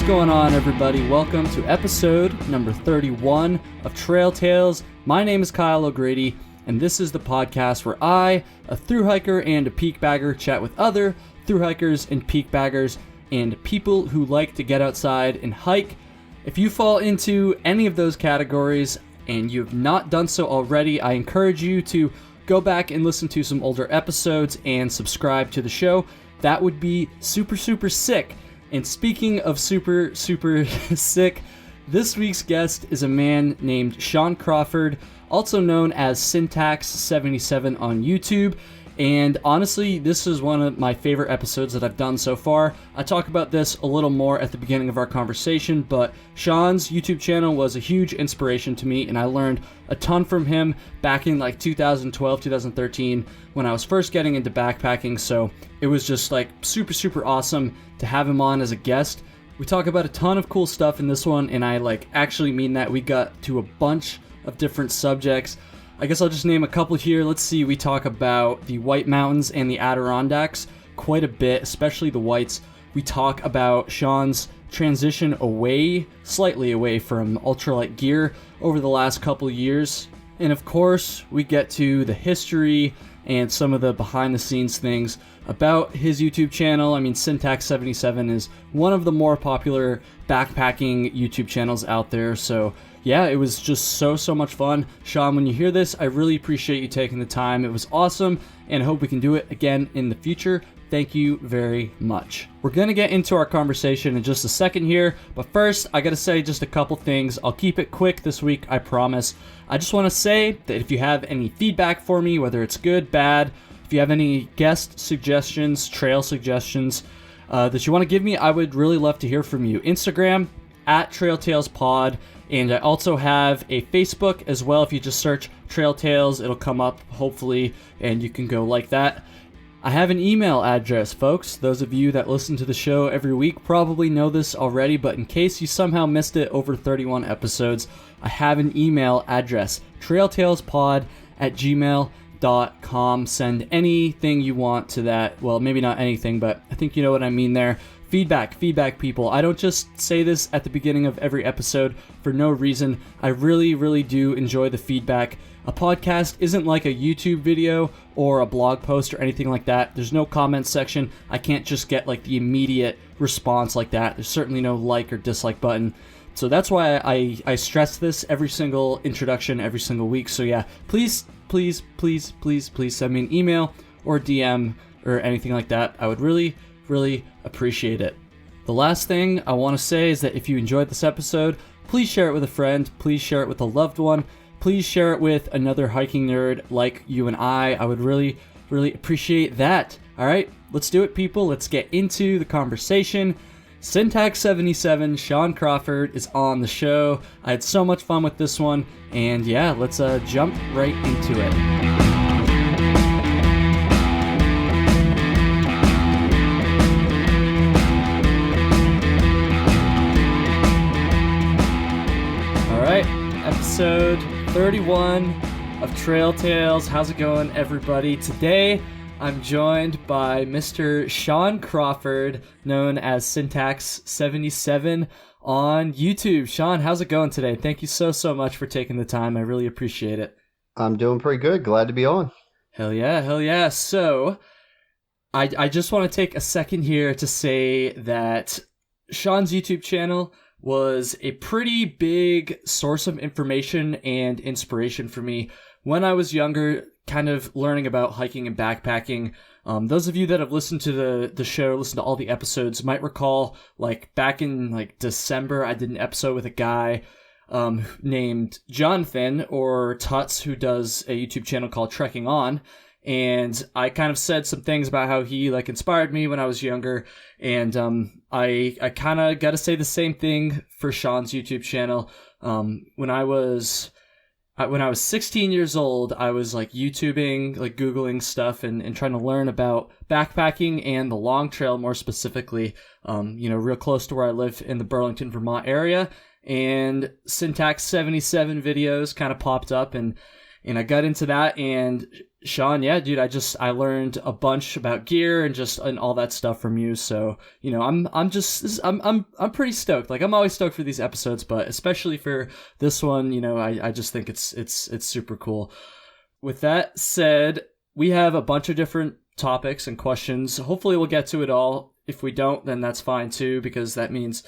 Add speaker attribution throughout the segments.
Speaker 1: going on, everybody? Welcome to episode number 31 of Trail Tales. My name is Kyle O'Grady, and this is the podcast where I, a thru hiker and a peak bagger, chat with other thru hikers and peak baggers and people who like to get outside and hike. If you fall into any of those categories and you have not done so already, I encourage you to go back and listen to some older episodes and subscribe to the show. That would be super sick. And speaking of super sick, this week's guest is a man named Shawn Crawford, also known as SINTAX77 on YouTube. And honestly, this is one of my favorite episodes that I've done so far. I talk about this a little more at the beginning of our conversation, but Shawn's YouTube channel was a huge inspiration to me, and I learned a ton from him back in like 2012, 2013, when I was first getting into backpacking. So it was just like super awesome to have him on as a guest. We talk about a ton of cool stuff in this one, and I actually mean that. We got to a bunch of different subjects. I guess I'll just name a couple here. Let's see, we talk about the White Mountains and the Adirondacks quite a bit, especially the Whites. We talk about Shawn's transition slightly away from ultralight gear over the last couple years. And of course, we get to the history and some of the behind the scenes things about his YouTube channel. I mean, SINTAX77 is one of the more popular backpacking YouTube channels out there, so yeah, it was just so much fun. Shawn, when you hear this, I really appreciate you taking the time. It was awesome, and I hope we can do it again in the future. Thank you very much. We're going to get into our conversation in just a second here, but first, I got to say just a couple things. I'll keep it quick this week, I promise. I just want to say that if you have any feedback for me, whether it's good, bad, if you have any guest suggestions, trail suggestions that you want to give me, I would really love to hear from you. Instagram, @TrailTalesPod. And I also have a Facebook as well. If you just search Trail Tales, it'll come up, hopefully, and you can go like that. I have an email address, folks. Those of you that listen to the show every week probably know this already, but in case you somehow missed it over 31 episodes, I have an email address, trailtalespod@gmail.com. Send anything you want to that. Well, maybe not anything, but I think you know what I mean there. Feedback, people. I don't just say this at the beginning of every episode for no reason. I really do enjoy the feedback. A podcast isn't like a YouTube video or a blog post or anything like that. There's no comment section. I can't just get like the immediate response like that. There's certainly no like or dislike button. So that's why I stress this every single introduction, every single week. So yeah, please send me an email or DM or anything like that. I would really appreciate it. The last thing I want to say is that if you enjoyed this episode, please share it with a friend, please share it with a loved one, please share it with another hiking nerd like you and I. I would really appreciate that. Alright, let's do it, people. Let's get into the conversation. SINTAX77, Shawn Crawford, is on the show. I had so much fun with this one, and yeah, let's jump right into it. Episode 31 of Trail Tales. How's it going, everybody? Today, I'm joined by Mr. Shawn Crawford, known as SINTAX77 on YouTube. Shawn, how's it going today? Thank you so much for taking the time. I really appreciate it.
Speaker 2: I'm doing pretty good. Glad to be on.
Speaker 1: Hell yeah. So, I just want to take a second here to say that Shawn's YouTube channel was a pretty big source of information and inspiration for me when I was younger, kind of learning about hiking and backpacking. Those of you that have listened to the show, listened to all the episodes, might recall, like, back in, like, December, I did an episode with a guy named Jonathan, or Tuts, who does a YouTube channel called Trekking On. And I kind of said some things about how he like inspired me when I was younger. And I kind of got to say the same thing for Shawn's YouTube channel. When I was 16 years old, I was like YouTubing, like Googling stuff and trying to learn about backpacking and the long trail more specifically, real close to where I live in the Burlington, Vermont area. And SINTAX77 videos kind of popped up, and and I got into that. And Shawn, yeah, dude, I learned a bunch about gear and all that stuff from you. So, I'm pretty stoked. Like, I'm always stoked for these episodes, but especially for this one, I just think it's super cool. With that said, we have a bunch of different topics and questions. Hopefully we'll get to it all. If we don't, then that's fine too, because that means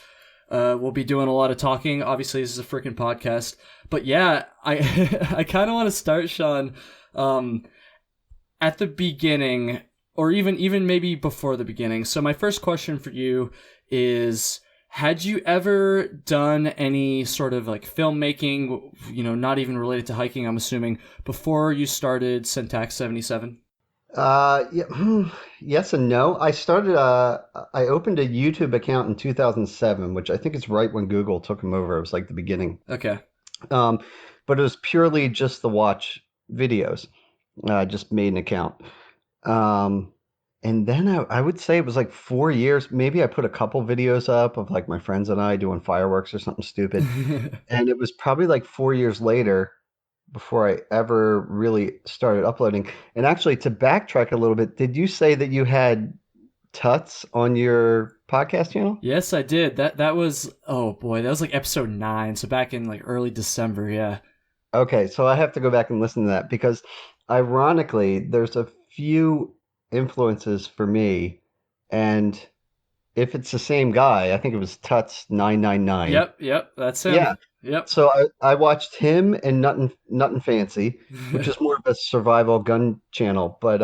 Speaker 1: we'll be doing a lot of talking. Obviously, this is a freaking podcast. But yeah, I I kind of want to start, Shawn, at the beginning, or even maybe before the beginning. So my first question for you is, had you ever done any sort of like filmmaking, not even related to hiking, I'm assuming, before you started SINTAX77?
Speaker 2: Yeah, yes and no. I opened a YouTube account in 2007, which I think is right when Google took them over. It was like the beginning.
Speaker 1: Okay.
Speaker 2: Um, but it was purely just to watch videos. I just made an account. Um, and then I would say it was like 4 years. Maybe I put a couple videos up of like my friends and I doing fireworks or something stupid. And it was probably like 4 years later before I ever really started uploading. And actually, to backtrack a little bit, did you say that you had Tuts on your podcast channel?
Speaker 1: Yes, I did. That was, oh boy, that was like episode 9. So back in like early December. Yeah.
Speaker 2: Okay, so I have to go back and listen to that because ironically, there's a few influences for me. And if it's the same guy, I think it was Tuts 999.
Speaker 1: Yep. That's him.
Speaker 2: Yeah.
Speaker 1: Yep.
Speaker 2: So I watched him and Nuttin' Fancy, which is more of a survival gun channel, but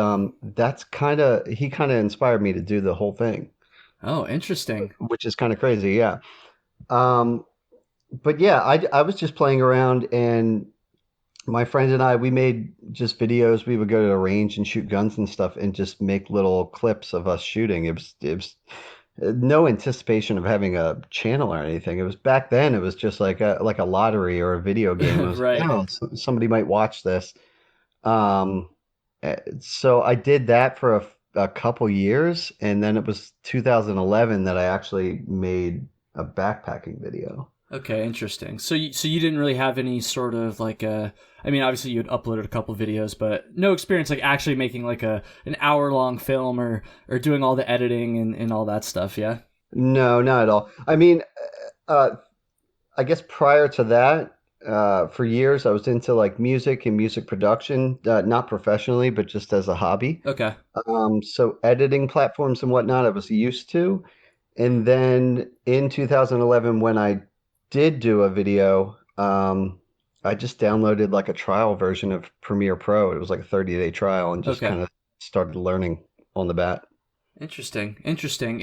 Speaker 2: he kind of inspired me to do the whole thing,
Speaker 1: Oh, interesting.
Speaker 2: which is kind of crazy, yeah. Um, but yeah, I was just playing around, and my friend and I, we made just videos. We would go to a range and shoot guns and stuff, and just make little clips of us shooting. It was no anticipation of having a channel or anything. It was back then. It was just like a lottery or a video game. It was like,
Speaker 1: Right.
Speaker 2: oh, somebody might watch this. Um, so I did that for a couple years, and then it was 2011 that I actually made a backpacking video.
Speaker 1: Okay, interesting. So you didn't really have any sort of like I mean, obviously you had uploaded a couple videos, but no experience like actually making like an hour-long film or doing all the editing and all that stuff, yeah?
Speaker 2: No, not at all. I mean, uh, I guess prior to that, for years I was into like music and music production, not professionally, but just as a hobby.
Speaker 1: Okay.
Speaker 2: So editing platforms and whatnot, I was used to. And then in 2011, when I did do a video, I just downloaded like a trial version of Premiere Pro. It was like a 30-day trial and just
Speaker 1: Okay.
Speaker 2: kind of started learning on the bat.
Speaker 1: Interesting.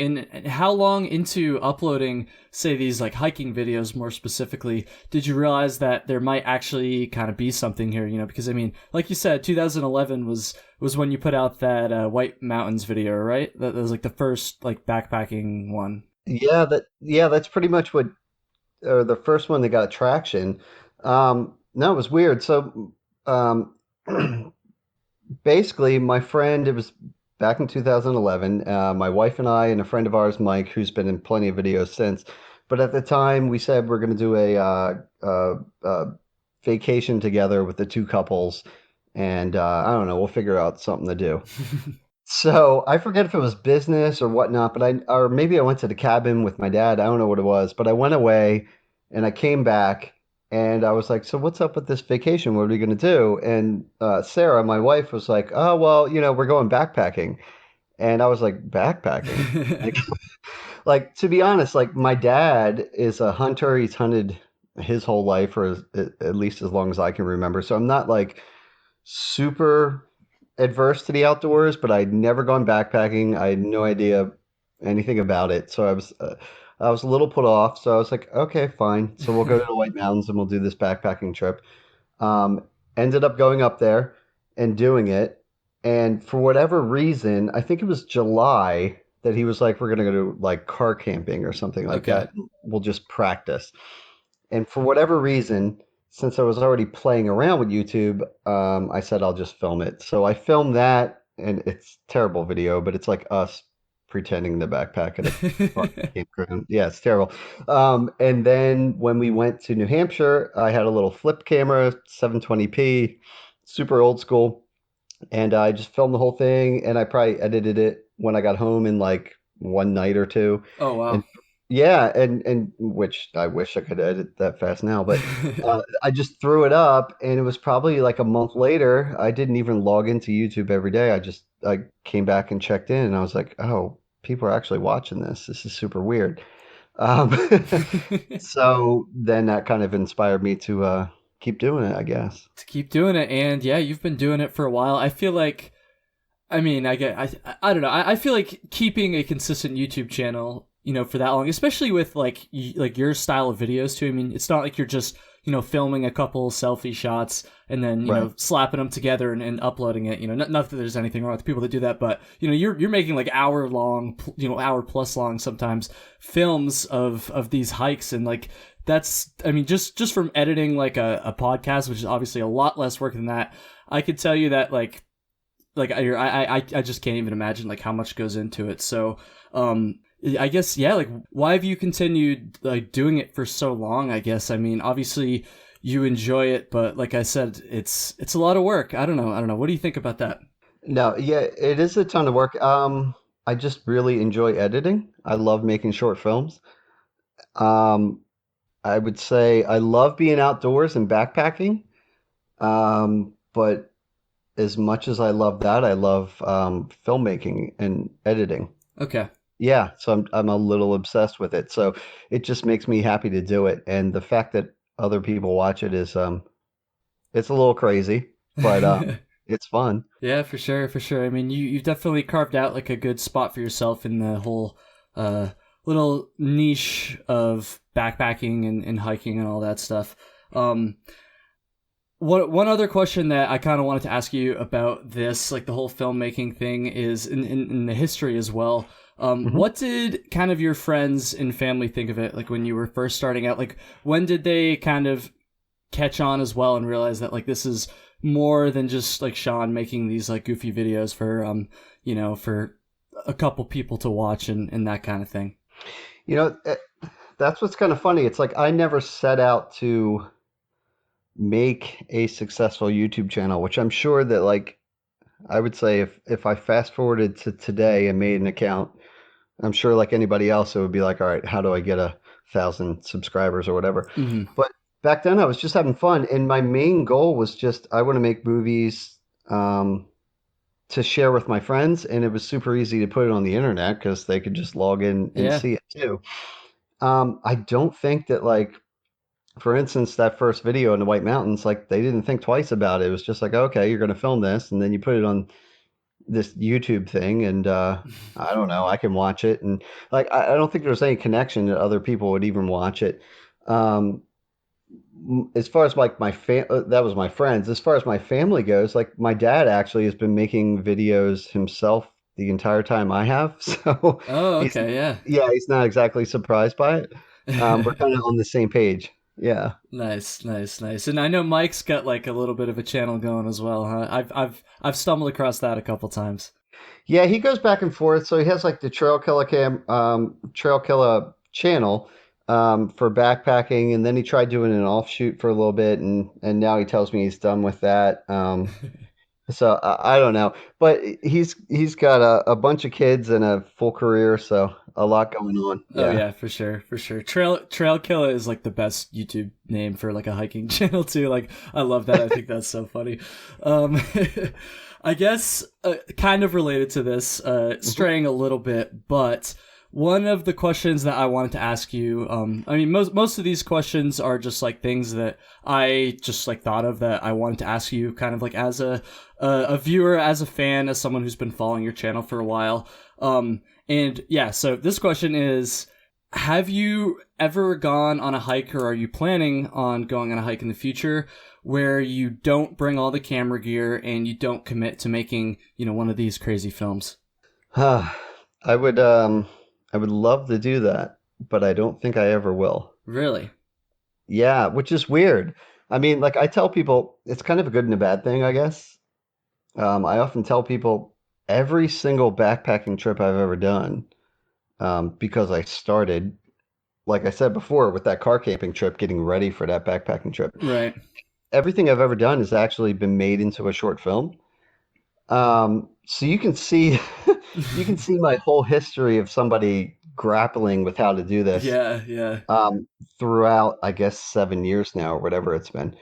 Speaker 1: And how long into uploading, say, these like hiking videos more specifically, did you realize that there might actually kind of be something here? Because I mean, like you said, 2011 was when you put out that White Mountains video, right? That was like the first like backpacking one.
Speaker 2: That's pretty much what the first one that got traction. No, it was weird. So um, basically, my friend, it was back in 2011. My wife and I, and a friend of ours, Mike, who's been in plenty of videos since. But at the time, we said we're going to do a vacation together with the two couples. And I don't know, we'll figure out something to do. So I forget if it was business or whatnot, or maybe I went to the cabin with my dad. I don't know what it was, but I went away and I came back and I was like, so what's up with this vacation? What are we going to do? And Sarah, my wife, was like, oh, well, we're going backpacking. And I was like, backpacking? Like, to be honest, like my dad is a hunter. He's hunted his whole life, or at least as long as I can remember. So I'm not like super adverse to the outdoors, but I'd never gone backpacking. I had no idea anything about it. So I was a little put off. So I was like, okay, fine. So we'll go to the White Mountains and we'll do this backpacking trip. Um, Ended up going up there and doing it. And for whatever reason, I think it was July that he was like, we're going to go to like car camping or something like
Speaker 1: Okay.
Speaker 2: that. We'll just practice. And for whatever reason, since I was already playing around with YouTube, I said I'll just film it. So I filmed that, and it's terrible video, but it's like us pretending to backpack at a fucking campground. Yeah, it's terrible. And then when we went to New Hampshire, I had a little flip camera, 720p, super old school. And I just filmed the whole thing, and I probably edited it when I got home in like one night or two.
Speaker 1: Oh
Speaker 2: And
Speaker 1: wow.
Speaker 2: yeah, and which I wish I could edit that fast now, but I just threw it up, and it was probably like a month later. I didn't even log into YouTube every day. I came back and checked in, and I was like, oh, people are actually watching this. This is super weird. Um, so then that kind of inspired me to keep doing it, I guess.
Speaker 1: To keep doing it, and yeah, you've been doing it for a while. I feel like, I mean, I don't know. I feel like keeping a consistent YouTube channel, for that long, especially with like your style of videos too. I mean, it's not like you're just filming a couple selfie shots and then
Speaker 2: Right.
Speaker 1: slapping them together and uploading it. Not that there's anything wrong with people that do that, but you're making like hour long, hour plus long sometimes films of these hikes, and like that's, I mean, just from editing like a podcast, which is obviously a lot less work than that. I could tell you that I just can't even imagine like how much goes into it. So, I guess, yeah, like why have you continued like doing it for so long? I guess, I mean, obviously you enjoy it, but like I said, it's a lot of work. I don't know. What do you think about that?
Speaker 2: No, yeah, it is a ton of work. I just really enjoy editing. I love making short films. Um, I would say I love being outdoors and backpacking. But as much as I love that, I love filmmaking and editing.
Speaker 1: Okay.
Speaker 2: Yeah, so I'm a little obsessed with it. So it just makes me happy to do it. And the fact that other people watch it is it's a little crazy, but it's fun.
Speaker 1: Yeah, for sure, for sure. I mean, you've definitely carved out like a good spot for yourself in the whole uh little niche of backpacking and hiking and all that stuff. Um, one other question that I kind of wanted to ask you about this, like the whole filmmaking thing, is in the history as well.
Speaker 2: Mhm.
Speaker 1: What did kind of your friends and family think of it, like when you were first starting out? Like, when did they kind of catch on as well and realize that like this is more than just like Shawn making these like goofy videos for for a couple people to watch and that kind of thing?
Speaker 2: You know, that's what's kind of funny. It's like I never set out to make a successful YouTube channel, which I'm sure that like I would say if I fast forwarded to today and made an account, I'm sure like anybody else it would be like, all right, how do I get 1,000 subscribers or whatever?
Speaker 1: Hmm.
Speaker 2: But back then I was just having fun, and my main goal was just I want to make movies to share with my friends, and it was super easy to put it on the internet because they could just log in and
Speaker 1: Yeah.
Speaker 2: see it too. I don't think that like for instance, that first video in the White Mountains, like they didn't think twice about it. It was just like, okay, you're going to film this, and then you put it on this YouTube thing, and I don't know, I can watch it, and like I don't think there's any connection that other people would even watch it. Um, as far as like that was my friends. As far as my family goes, like my dad actually has been making videos himself the entire time I have, so
Speaker 1: Oh,
Speaker 2: he's
Speaker 1: okay, yeah.
Speaker 2: yeah, he's not exactly surprised by it. We're kind of on the same page. Yeah.
Speaker 1: Nice, nice, nice. And I know Mike's got like a little bit of a channel going as well, huh? I've stumbled across that a couple times.
Speaker 2: Yeah, he goes back and forth. So he has like the Trail Killer channel for backpacking, and then he tried doing an offshoot for a little bit, and now he tells me he's done with that. So I don't know, but he's got a bunch of kids and a full career, so a lot going on.
Speaker 1: Oh
Speaker 2: Yeah.
Speaker 1: yeah, for sure, for sure. Trail Killer is like the best YouTube name for like a hiking channel too. Like I love that. I think that's so funny. Um, I guess kind of related to this,
Speaker 2: Mhm.
Speaker 1: straying a little bit, but one of the questions that I wanted to ask you, I mean, most of these questions are just like things that I just like thought of that I wanted to ask you, kind of like as a viewer, as a fan, as someone who's been following your channel for a while. And yeah, so this question is, have you ever gone on a hike, or are you planning on going on a hike in the future where you don't bring all the camera gear and you don't commit to making, one of these crazy films?
Speaker 2: I would I would love to do that, but I don't think I ever will.
Speaker 1: Really?
Speaker 2: Yeah, which is weird. I mean, like I tell people, it's kind of a good and a bad thing, I guess. I often tell people every single backpacking trip I've ever done, because I started, like I said before, with that car camping trip, getting ready for that backpacking trip.
Speaker 1: Right.
Speaker 2: everything I've ever done has actually been made into a short film. So you can see you can see my whole history of somebody grappling with how to do this
Speaker 1: Yeah, yeah.
Speaker 2: um, throughout, I guess, 7 years now or whatever it's been.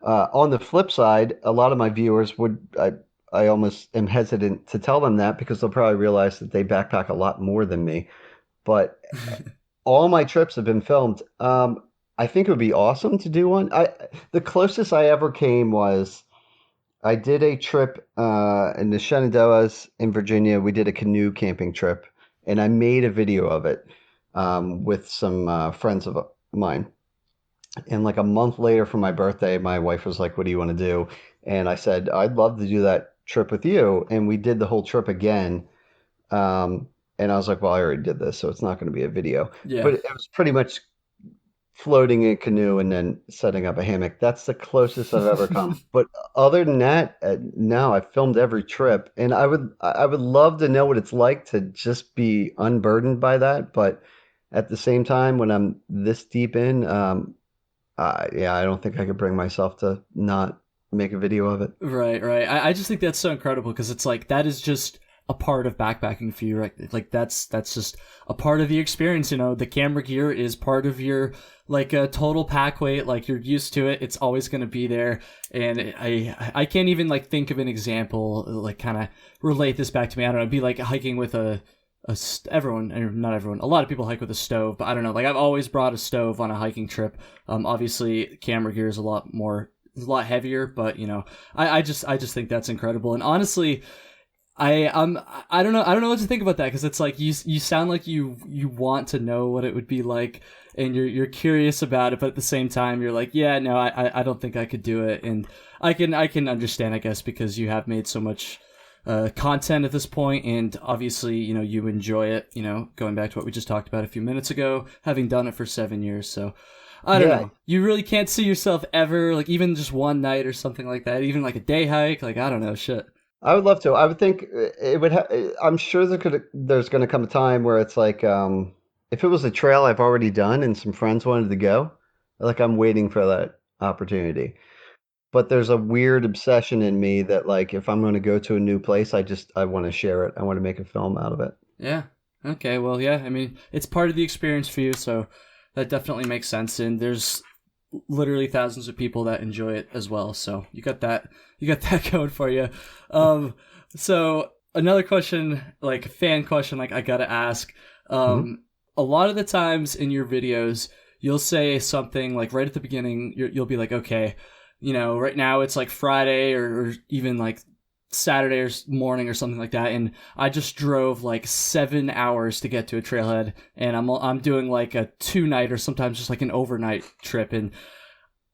Speaker 2: On the flip side, a lot of my viewers would I almost am hesitant to tell them that because they'll probably realize that they backpack a lot more than me. But all my trips have been filmed. I think it would be awesome to do one. The closest I ever came was I did a trip in the Shenandoahs in Virginia. We did a canoe camping trip, and I made a video of it with some friends of mine. And like a month later from my birthday, my wife was like, "What do you want to do?" And I said, "I'd love to do that trip with you." And we did the whole trip again. And I was like, "Well, I already did this, so it's not going to be a video."
Speaker 1: Yeah.
Speaker 2: But it was pretty much floating in a canoe and then setting up a hammock. That's the closest I've ever come. But other than that, no, I've filmed every trip, and I would love to know what it's like to just be unburdened by that. But at the same time, when I'm this deep in, yeah, I don't think I could bring myself to not make a video of it.
Speaker 1: Right, right. I just think that's so incredible because it's like that is just a part of backpacking for you, right? Like that's just a part of the experience. You know, the camera gear is part of your like a total pack weight. Like you're used to it. It's always going to be there. And I can't even like think of an example like kind of relate this back to me. I don't know. It'd be like hiking with everyone, or not everyone, a lot of people hike with a stove, but I don't know. Like I've always brought a stove on a hiking trip. Obviously, camera gear is a lot heavier, but you know, I just think that's incredible. And honestly, I don't know what to think about that because it's like you sound like you want to know what it would be like, and you're curious about it, but at the same time you're like, yeah, no, I don't think I could do it, and I can understand, I guess, because you have made so much content at this point, and obviously, you know, you enjoy it, you know, going back to what we just talked about a few minutes ago, having done it for 7 years. So I don't
Speaker 2: Yeah,
Speaker 1: know. You really can't see yourself ever, like even just one night or something like that, even like a day hike. Like, I don't know, shit.
Speaker 2: I would love to. I would think it would. I'm sure there's going to come a time where it's like, if it was a trail I've already done and some friends wanted to go, like I'm waiting for that opportunity. But there's a weird obsession in me that like if I'm going to go to a new place, I want to share it. I want to make a film out of it.
Speaker 1: Yeah. Okay. Well, yeah. I mean, it's part of the experience for you, so that definitely makes sense. And there's literally thousands of people that enjoy it as well. So you got that. You got that going for you. So another question, like a fan question, like I gotta ask.
Speaker 2: Hmm.
Speaker 1: A lot of the times in your videos, you'll say something like right at the beginning. You'll be like, okay, you know, right now it's like Friday or even like Saturday or morning or something like that, and I just drove like 7 hours to get to a trailhead, and I'm doing like a 2 night or sometimes just like an overnight trip, and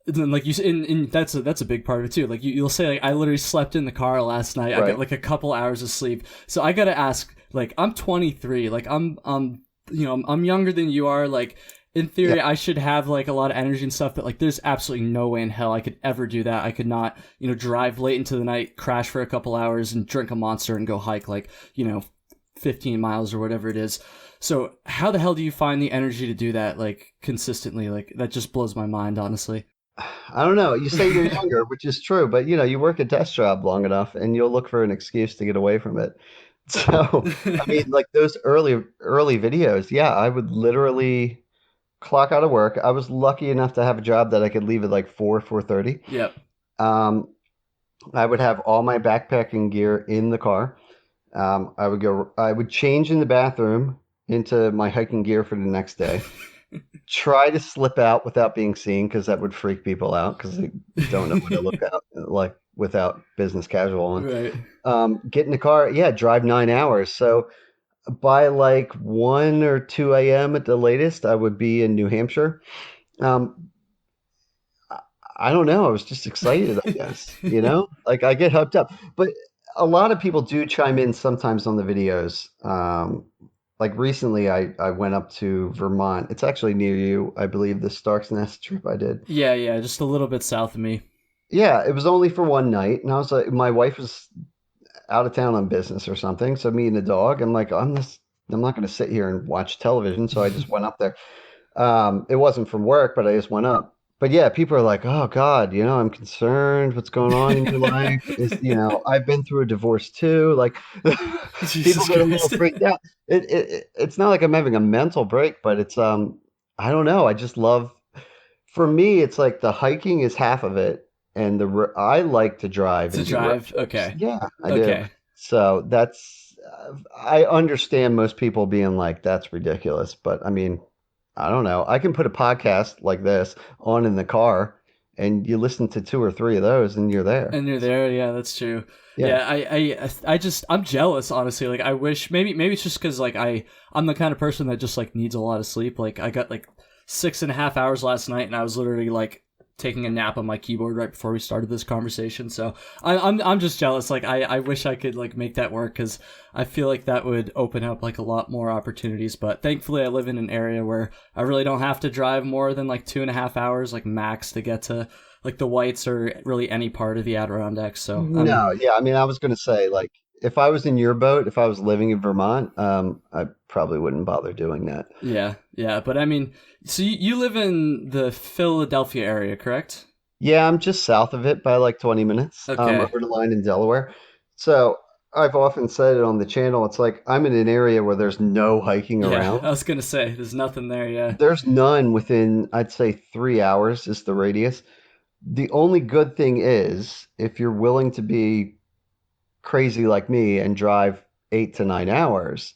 Speaker 1: then like that's a big part of it too. Like you'll say like I literally slept in the car last night. I got
Speaker 2: Right.
Speaker 1: like a couple hours of sleep, so I gotta ask. Like I'm 23, like I'm you know I'm younger than you are. Like in
Speaker 2: Yeah.
Speaker 1: theory, I should have like a lot of energy and stuff, but like there's absolutely no way in hell I could ever do that. I could not, you know, drive late into the night, crash for a couple hours, and drink a monster and go hike like, you know, 15 miles or whatever it is. So how the hell do you find the energy to do that like consistently? Like that just blows my mind, honestly.
Speaker 2: I don't know. You say you're younger, which is true, but you know, you work a desk job long enough and you'll look for an excuse to get away from it. So, I mean, like those early videos, yeah, I would literally clock out of work. I was lucky enough to have a job that I could leave at like 4:30.
Speaker 1: Yep.
Speaker 2: Um, I would have all my backpacking gear in the car. I would change in the bathroom into my hiking gear for the next day. Try to slip out without being seen because that would freak people out because they don't know what to look out like without business casual on.
Speaker 1: Right.
Speaker 2: Get in the car, yeah, drive 9 hours. So by like 1 or 2 a.m. at the latest, I would be in New Hampshire. Um, I don't know. I was just excited, I guess, you know, like I get hooked up, but a lot of people do chime in sometimes on the videos. Like recently I went up to Vermont. It's actually near you, I believe, the Stark's Nest trip I did.
Speaker 1: Yeah, yeah, just a little bit south of me.
Speaker 2: Yeah, it was only for one night. And I was like, my wife was out of town on business or something. So me and the dog, I'm like, I'm not going to sit here and watch television. So I just went up there. It wasn't from work, but I just went up. but yeah, people are like, "Oh God, I'm concerned. What's going on in your life?" I've been through a divorce too. Like, people
Speaker 1: Jesus
Speaker 2: get a little
Speaker 1: Christ.
Speaker 2: freaked out. It's not like I'm having a mental break, but I don't know. I just love. For me, it's like the hiking is half of it, and I like to drive
Speaker 1: To
Speaker 2: and do road
Speaker 1: drive.
Speaker 2: trips.
Speaker 1: Okay.
Speaker 2: Yeah, I do.
Speaker 1: Okay.
Speaker 2: So I understand most people being like, "That's ridiculous," but I mean, I don't know. I can put a podcast like this on in the car, and you listen to two or three of those, and you're there.
Speaker 1: And you're there, yeah, that's true.
Speaker 2: Yeah.
Speaker 1: Yeah, I just I'm jealous, honestly. Like I wish maybe it's just because like I'm the kind of person that just like needs a lot of sleep. Like I got like 6.5 hours last night, and I was literally like taking a nap on my keyboard right before we started this conversation. So I'm just jealous. Like I wish I could like make that work because I feel like that would open up like a lot more opportunities. But thankfully, I live in an area where I really don't have to drive more than like 2.5 hours, like max, to get to like the Whites or really any part of the Adirondacks. So I'm
Speaker 2: No, yeah. I mean, I was going to say, like, if I was in your boat, if I was living in Vermont, I probably wouldn't bother doing that.
Speaker 1: yeah. But I mean, so you live in the Philadelphia area, correct?
Speaker 2: Yeah, I'm just south of it by like 20 minutes,
Speaker 1: Okay.
Speaker 2: over the line in Delaware. So I've often said it on the channel. It's like I'm in an area where there's no hiking
Speaker 1: Yeah,
Speaker 2: around.
Speaker 1: I was gonna say there's nothing there. Yeah.
Speaker 2: There's none within, I'd say, 3 hours is the radius. The only good thing is if you're willing to be crazy like me and drive 8 to 9 hours,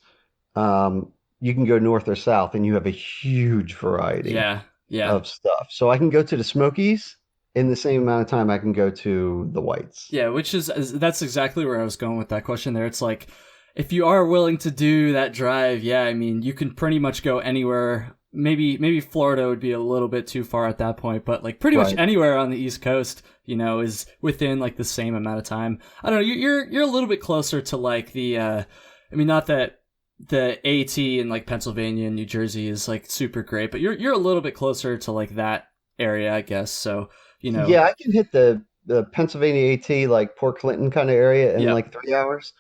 Speaker 2: you can go north or south and you have a huge variety
Speaker 1: Yeah, yeah.
Speaker 2: of stuff. So I can go to the Smokies in the same amount of time I can go to the Whites.
Speaker 1: Yeah, which is that's exactly where I was going with that question there. It's like if you are willing to do that drive, yeah, I mean, you can pretty much go anywhere. Maybe Florida would be a little bit too far at that point, but like pretty much
Speaker 2: Right.
Speaker 1: anywhere on the East Coast, is within like the same amount of time. I don't know, you're a little bit closer to like the I mean, not that the AT in like Pennsylvania and New Jersey is like super great, but you're a little bit closer to like that area, I guess. So, you know,
Speaker 2: Yeah, I can hit the Pennsylvania AT, like Port Clinton kind of area in
Speaker 1: yeah.
Speaker 2: like 3 hours.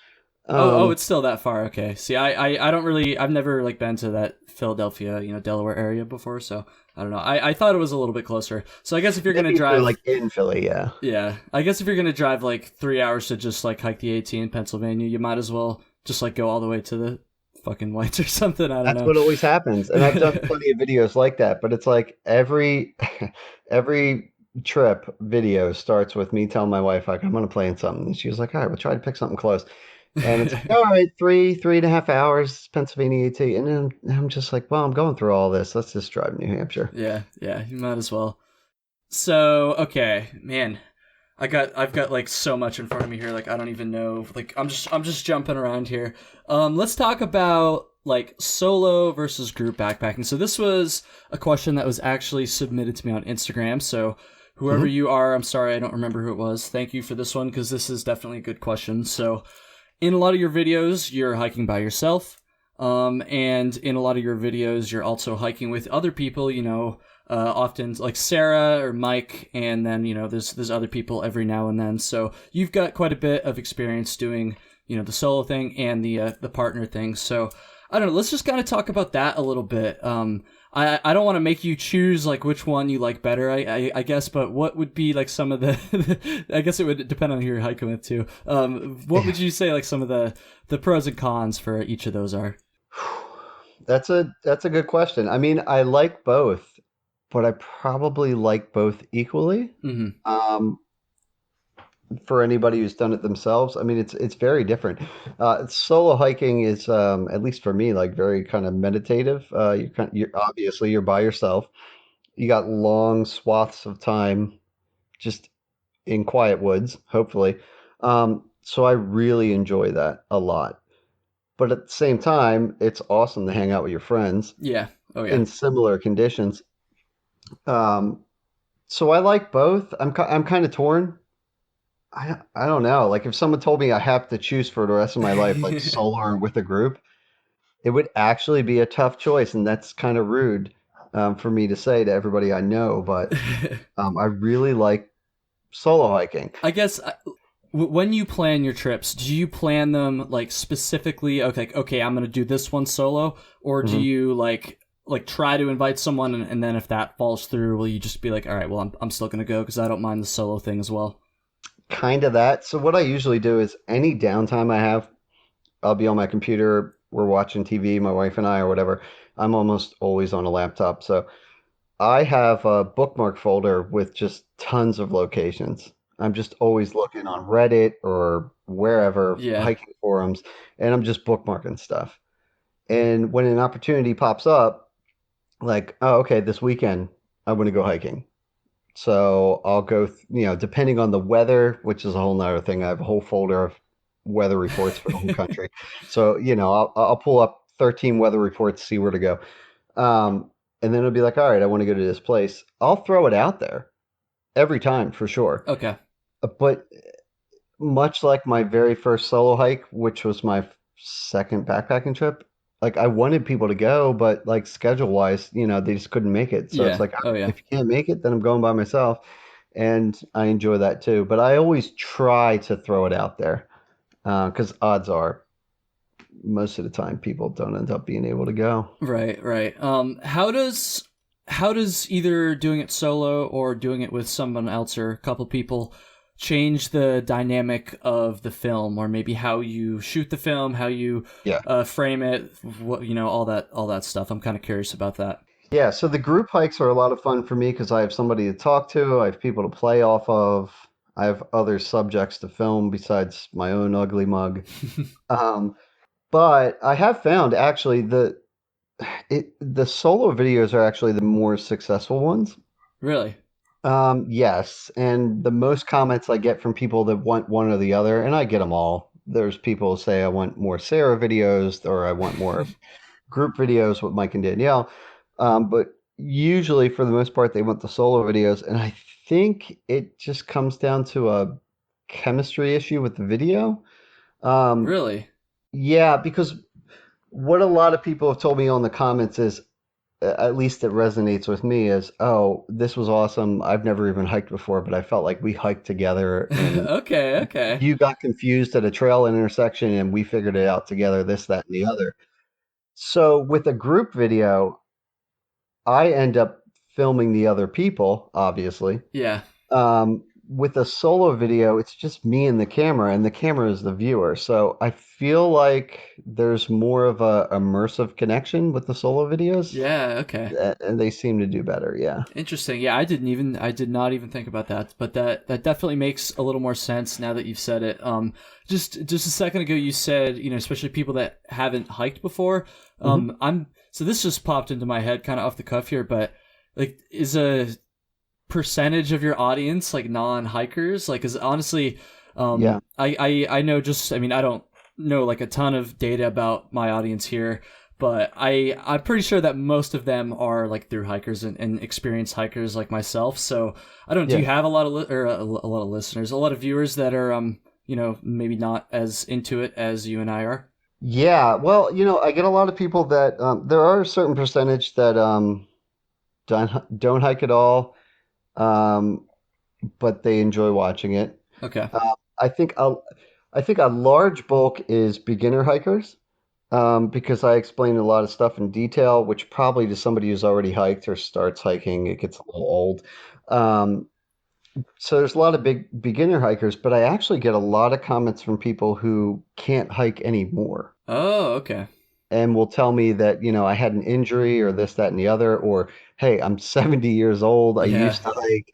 Speaker 1: Oh,
Speaker 2: Um,
Speaker 1: it's still that far. Okay. See, I don't really, I've never like been to that Philadelphia, Delaware area before, so I don't know. I thought it was a little bit closer. So I guess if you're gonna
Speaker 2: maybe if you're
Speaker 1: drive,
Speaker 2: like in Philly, yeah.
Speaker 1: yeah, I guess if you're gonna drive like 3 hours to just like hike the AT in Pennsylvania, you might as well just like go all the way to the fucking Whites or something. I don't
Speaker 2: That's
Speaker 1: know.
Speaker 2: what always happens. And I've done plenty of videos like that, but it's like every trip video starts with me telling my wife, like, I'm gonna plan something. And she was like, all right, we'll try to pick something close. And it's like, all right, 3.5 hours, Pennsylvania AT. And then I'm just like, well, I'm going through all this. Let's just drive New Hampshire.
Speaker 1: Yeah, you might as well. So, okay, man. I've got like so much in front of me here, like I don't even know. Like I'm just jumping around here. Let's talk about like solo versus group backpacking. So this was a question that was actually submitted to me on Instagram. So whoever
Speaker 2: Hmm.
Speaker 1: you are, I'm sorry I don't remember who it was. Thank you for this one because this is definitely a good question. So in a lot of your videos, you're hiking by yourself. And in a lot of your videos, you're also hiking with other people, often like Sarah or Mike, and then, there's other people every now and then. So you've got quite a bit of experience doing, the solo thing and the partner thing. So I don't know, let's just kind of talk about that a little bit. I don't want to make you choose like which one you like better, I guess, but what would be like some of the, I guess it would depend on who you're hiking with too. What would you say like some of the pros and cons for each of those are?
Speaker 2: That's a good question. I mean, I like both, but I probably like both equally.
Speaker 1: Hmm.
Speaker 2: Um, for anybody who's done it themselves, I mean, it's very different. Solo hiking is, at least for me, like very kind of meditative. You're obviously you're by yourself. You got long swaths of time just in quiet woods, hopefully. So I really enjoy that a lot. But at the same time, it's awesome to hang out with your friends
Speaker 1: Yeah. Oh yeah.
Speaker 2: in similar conditions. Um, so I like both. I'm kind of torn. I don't know. Like if someone told me I have to choose for the rest of my life, like solo or with a group, it would actually be a tough choice, and that's kind of rude, for me to say to everybody I know. But I really like solo hiking.
Speaker 1: I guess when you plan your trips, do you plan them like specifically? Okay, I'm gonna do this one solo, or do
Speaker 2: Mhm.
Speaker 1: you like try to invite someone, and then if that falls through, will you just be like, all right, well, I'm still gonna go because I don't mind the solo thing as well?
Speaker 2: Kind of that. So what I usually do is any downtime I have, I'll be on my computer, we're watching TV, my wife and I, or whatever. I'm almost always on a laptop. So I have a bookmark folder with just tons of locations. I'm just always looking on Reddit or wherever,
Speaker 1: Yeah.
Speaker 2: hiking forums, and I'm just bookmarking stuff. And when an opportunity pops up, like, oh, okay, this weekend I want to go hiking. So I'll go, depending on the weather, which is a whole nother thing. I have a whole folder of weather reports for the whole country. So, I'll pull up 13 weather reports, see where to go. And then it'll be like, all right, I want to go to this place. I'll throw it out there every time for sure.
Speaker 1: Okay.
Speaker 2: But much like my very first solo hike, which was my second backpacking trip, like I wanted people to go, but like schedule wise, they just couldn't make it. So it's
Speaker 1: Yeah.
Speaker 2: like,
Speaker 1: Oh yeah.
Speaker 2: if you can't make it, then I'm going by myself. And I enjoy that too. But I always try to throw it out there because odds are most of the time people don't end up being able to go.
Speaker 1: Right. Right. How does either doing it solo or doing it with someone else or a couple people change the dynamic of the film, or maybe how you shoot the film, how you
Speaker 2: Yeah.
Speaker 1: frame it, what, all that stuff? I'm kind of curious about that.
Speaker 2: Yeah, so the group hikes are a lot of fun for me because I have somebody to talk to, I have people to play off of, I have other subjects to film besides my own ugly mug. Um, but I have found actually the solo videos are actually the more successful ones.
Speaker 1: Really?
Speaker 2: Yes, and the most comments I get from people that want one or the other, and I get them all. There's people who say I want more Sarah videos or I want more group videos with Mike and Danielle. But usually, for the most part, they want the solo videos. And I think it just comes down to a chemistry issue with the video. Um,
Speaker 1: Really?
Speaker 2: yeah, because what a lot of people have told me on the comments is, at least it resonates with me, is, oh, this was awesome. I've never even hiked before, but I felt like we hiked together and
Speaker 1: Okay. Okay.
Speaker 2: you got confused at a trail intersection and we figured it out together, this, that, and the other. So with a group video, I end up filming the other people, obviously.
Speaker 1: Yeah.
Speaker 2: With a solo video, it's just me and the camera is the viewer. So I feel like there's more of a immersive connection with the solo videos,
Speaker 1: Yeah. Okay.
Speaker 2: and they seem to do better. Yeah.
Speaker 1: Interesting. Yeah, I did not even think about that, but that definitely makes a little more sense now that you've said it. Just a second ago, you said, especially people that haven't hiked before. So this just popped into my head kind of off the cuff here, but like, is a percentage of your audience like non-hikers? Like, is honestly,
Speaker 2: Yeah.
Speaker 1: I know, just, I mean, I don't know like a ton of data about my audience here, but I'm pretty sure that most of them are like through hikers and experienced hikers like myself. So I don't. Do
Speaker 2: Yeah.
Speaker 1: you have a lot of a lot of listeners, a lot of viewers that are maybe not as into it as you and I are?
Speaker 2: Yeah. Well, I get a lot of people that there are a certain percentage that don't hike at all, um, but they enjoy watching it.
Speaker 1: Okay.
Speaker 2: I think a large bulk is beginner hikers, because I explain a lot of stuff in detail, which probably to somebody who's already hiked or starts hiking, it gets a little old. Um, so there's a lot of big beginner hikers, but I actually get a lot of comments from people who can't hike anymore
Speaker 1: Oh, okay.
Speaker 2: and will tell me that, I had an injury or this, that, and the other, or hey, I'm 70 years old. I
Speaker 1: Yeah.
Speaker 2: used to hike,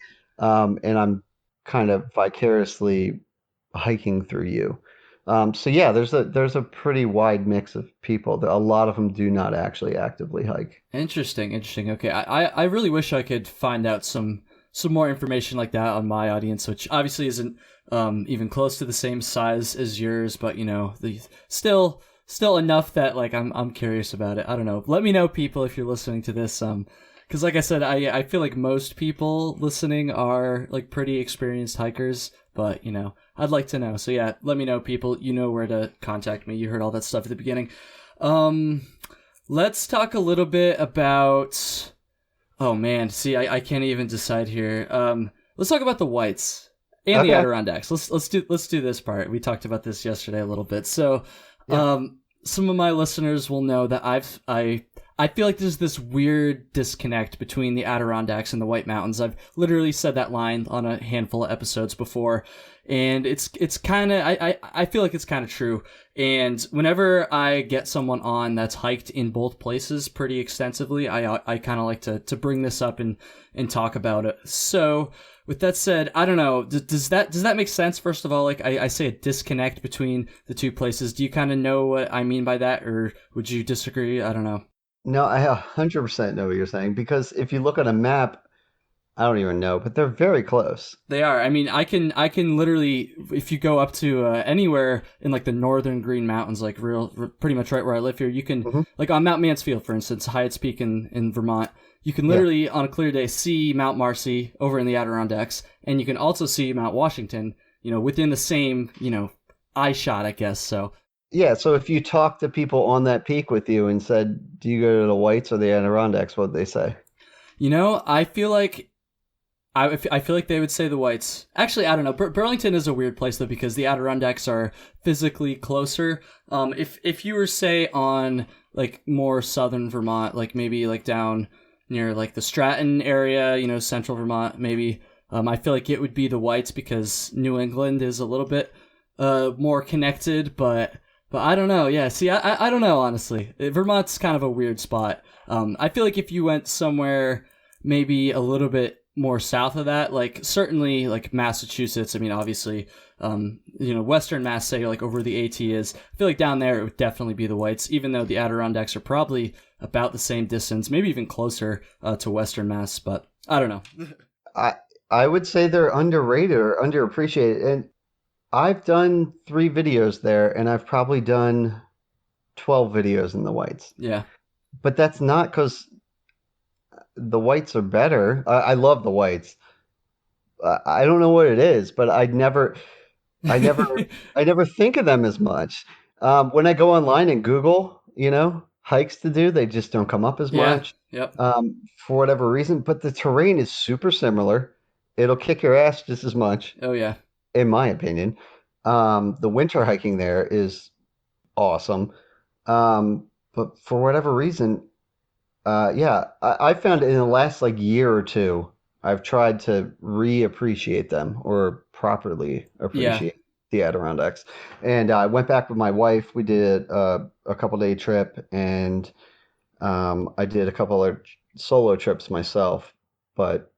Speaker 2: and I'm kind of vicariously hiking through you. So yeah, there's a pretty wide mix of people. A lot of them do not actually actively hike.
Speaker 1: Interesting. Interesting. Okay. I really wish I could find out some more information like that on my audience, which obviously isn't even close to the same size as yours, but the still enough that like I'm curious about it. I don't know. Let me know, people, if you're listening to this. Because like I said, I feel like most people listening are like pretty experienced hikers, but I'd like to know. So yeah, let me know, people. You know where to contact me. You heard all that stuff at the beginning. Let's talk a little bit about. Oh man, see, I can't even decide here. Let's talk about the whites and the
Speaker 2: Okay.
Speaker 1: Adirondacks. Let's do this part. We talked about this yesterday a little bit. So,
Speaker 2: Yeah.
Speaker 1: some of my listeners will know that I feel like there's this weird disconnect between the Adirondacks and the White Mountains. I've literally said that line on a handful of episodes before, and it's kind of, I feel like it's kind of true. And whenever I get someone on that's hiked in both places pretty extensively, I kind of like to bring this up and talk about it. So with that said, I don't know, does that make sense? First of all, like I say a disconnect between the two places. Do you kind of know what I mean by that, or would you disagree? I don't know.
Speaker 2: No, I 100% know what you're saying because if you look at a map, I don't even know, but they're very close.
Speaker 1: They are. I mean, I can literally, if you go up to anywhere in like the northern Green Mountains, like pretty much right where I live here, you can, like on Mount Mansfield, for instance, Hyatt's Peak in Vermont, you can literally on a clear day see Mount Marcy over in the Adirondacks, and you can also see Mount Washington, within the same, eye shot, I guess. So
Speaker 2: Yeah, so if you talk to people on that peak with you and said, "Do you go to the Whites or the Adirondacks?" What'd they say?
Speaker 1: I feel like I feel like they would say the Whites. Actually, I don't know. Burlington is a weird place though because the Adirondacks are physically closer. If you were say on like more southern Vermont, like maybe like down near like the Stratton area, central Vermont, maybe. I feel like it would be the Whites because New England is a little bit more connected, but I don't know. Yeah, see, I don't know honestly. Vermont's kind of a weird spot. I feel like if you went somewhere maybe a little bit more south of that, like certainly like Massachusetts. I mean, obviously, Western Mass, say like over the AT is. I feel like down there it would definitely be the Whites, even though the Adirondacks are probably about the same distance, maybe even closer to Western Mass. But I don't know.
Speaker 2: I would say they're underrated or underappreciated, and I've done 3 videos there, and I've probably done 12 videos in the Whites.
Speaker 1: Yeah.
Speaker 2: But that's not because the Whites are better. I love the Whites. I don't know what it is, but I never, I never think of them as much. When I go online and Google, hikes to do, they just don't come up as
Speaker 1: Yeah.
Speaker 2: much,
Speaker 1: Yep.
Speaker 2: for whatever reason. But the terrain is super similar. It'll kick your ass just as much,
Speaker 1: Oh yeah.
Speaker 2: in my opinion. The winter hiking there is awesome. But for whatever reason, yeah, I found in the last like year or two, I've tried to reappreciate them or properly
Speaker 1: Yeah.
Speaker 2: appreciate the Adirondacks. And I went back with my wife. We did a couple-day trip, and I did a couple of solo trips myself. But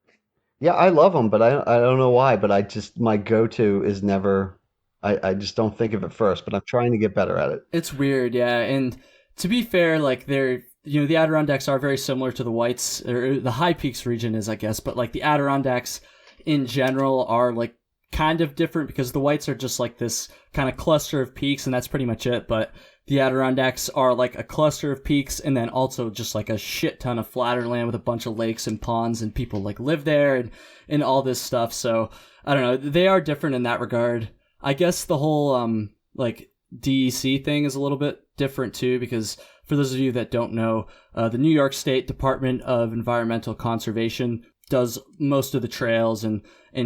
Speaker 2: yeah, I love them, but I don't know why. But my go-to is never. I just don't think of it first, but I'm trying to get better at it.
Speaker 1: It's weird, yeah. And to be fair, like they're the Adirondacks are very similar to the Whites, or the High Peaks region is, I guess, but like the Adirondacks in general are like kind of different because the Whites are just like this kind of cluster of peaks, and that's pretty much it. But the Adirondacks are like a cluster of peaks, and then also just like a shit ton of flatter land with a bunch of lakes and ponds, and people like live there and all this stuff. So I don't know, they are different in that regard. I guess the whole like DEC thing is a little bit different too, because for those of you that don't know, the New York State Department of Environmental Conservation does most of the trails and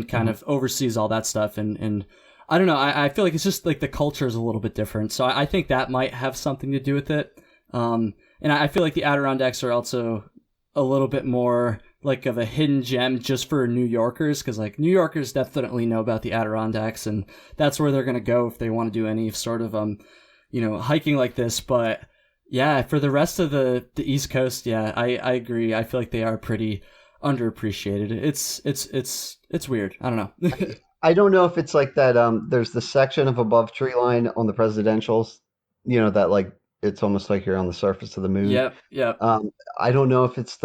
Speaker 1: kind of oversees all that stuff. And I don't know, I feel like it's just like the culture is a little bit different. So I think that might have something to do with it. And I feel like the Adirondacks are also a little bit more like of a hidden gem just for New Yorkers, because like New Yorkers definitely know about the Adirondacks, and that's where they're going to go if they want to do any sort of hiking like this. But yeah, for the rest of the East Coast, yeah, I agree. I feel like they are pretty underappreciated. It's weird. I don't know.
Speaker 2: I don't know if it's like that. There's the section of above tree line on the presidentials, that like it's almost like you're on the surface of the moon.
Speaker 1: Yep.
Speaker 2: I don't know if it's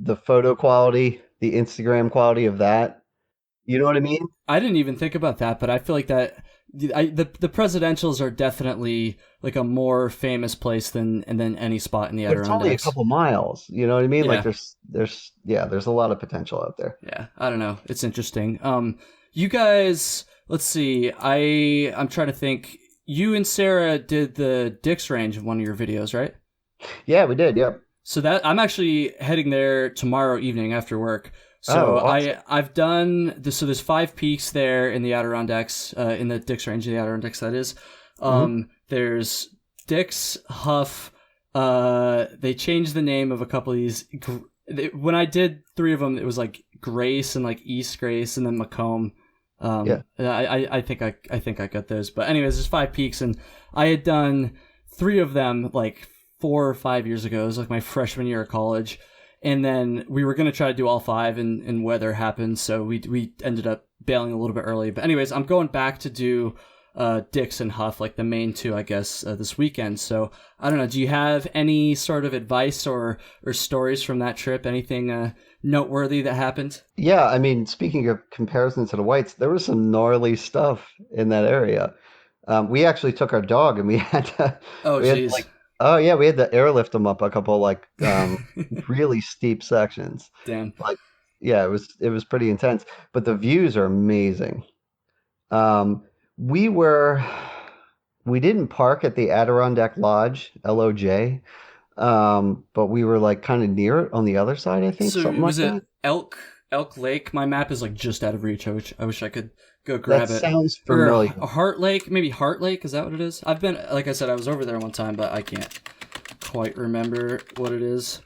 Speaker 2: the photo quality, the Instagram quality of that. You know what I mean?
Speaker 1: I didn't even think about that, but I feel like that the presidentials are definitely like a more famous place than any spot in the
Speaker 2: But it's only a
Speaker 1: Adirondacks.
Speaker 2: couple miles. You know what I mean? Like
Speaker 1: Yeah.
Speaker 2: there's a lot of potential out there.
Speaker 1: Yeah, I don't know. It's interesting. You guys, let's see. I'm trying to think. You and Sarah did the Dix Range in one of your videos, right?
Speaker 2: Yeah, we did. Yep.
Speaker 1: So that I'm actually heading there tomorrow evening after work.
Speaker 2: Oh,
Speaker 1: So
Speaker 2: awesome.
Speaker 1: I've done this. So there's 5 peaks there in the Adirondacks, in the Dix Range of the Adirondacks. That is.
Speaker 2: Mhm.
Speaker 1: There's Dix, Huff. They changed the name of a couple of these. When I did 3 of them, it was like Grace and like East Grace and then Macomb.
Speaker 2: Yeah.
Speaker 1: I think I got those. But anyways, there's 5 peaks, and I had done 3 of them like 4 or 5 years ago. It was like my freshman year of college. And then we were going to try to do all 5 and weather happened. So we ended up bailing a little bit early. But anyways, I'm going back to do Dix and Huff, like the main 2, I guess, this weekend. So I don't know. Do you have any sort of advice or stories from that trip? Anything noteworthy that happened?
Speaker 2: Yeah, I mean, speaking of comparisons to the whites, there was some gnarly stuff in that area. We actually took our dog and we had to,
Speaker 1: Oh,
Speaker 2: we had
Speaker 1: geez.
Speaker 2: like, oh yeah, we had to airlift them up a couple like really steep sections.
Speaker 1: Damn.
Speaker 2: Like, yeah, it was pretty intense, but the views are amazing. Um, we were we didn't park at the Adirondack Lodge, LOJ, but we were like kind of near it on the other side, I think,
Speaker 1: So
Speaker 2: something like
Speaker 1: was it
Speaker 2: that.
Speaker 1: Elk Lake? My map is like just out of reach. I wish I could go
Speaker 2: That
Speaker 1: grab it.
Speaker 2: sounds
Speaker 1: Or
Speaker 2: familiar.
Speaker 1: a Heart Lake, maybe Heart Lake. Is that what it is? I've been, like I said, I was over there one time, but I can't quite remember what it is.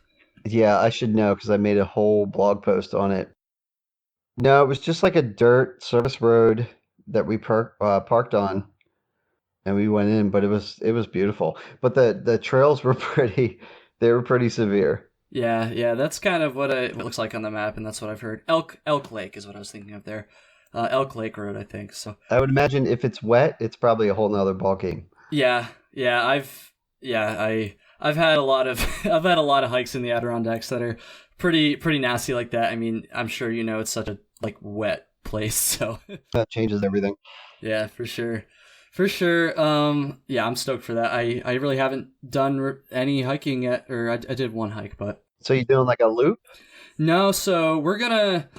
Speaker 2: Yeah, I should know because I made a whole blog post on it. No, it was just like a dirt service road that we parked on, and we went in, but it was beautiful. But the trails were they were pretty severe.
Speaker 1: Yeah, that's kind of what it looks like on the map, and that's what I've heard. Elk Lake is what I was thinking of there. Elk Lake Road, I think. So
Speaker 2: I would imagine if it's wet, it's probably a whole nother ball game.
Speaker 1: yeah, I've had a lot of I've had a lot of hikes in the Adirondacks that are pretty nasty like that. I mean, I'm sure you know it's such a like wet place, so
Speaker 2: That changes everything.
Speaker 1: yeah, for sure. For sure. Yeah, I'm stoked for that. I really haven't done any hiking yet, or I did one hike, but
Speaker 2: So you're doing like a loop?
Speaker 1: no. So we're gonna.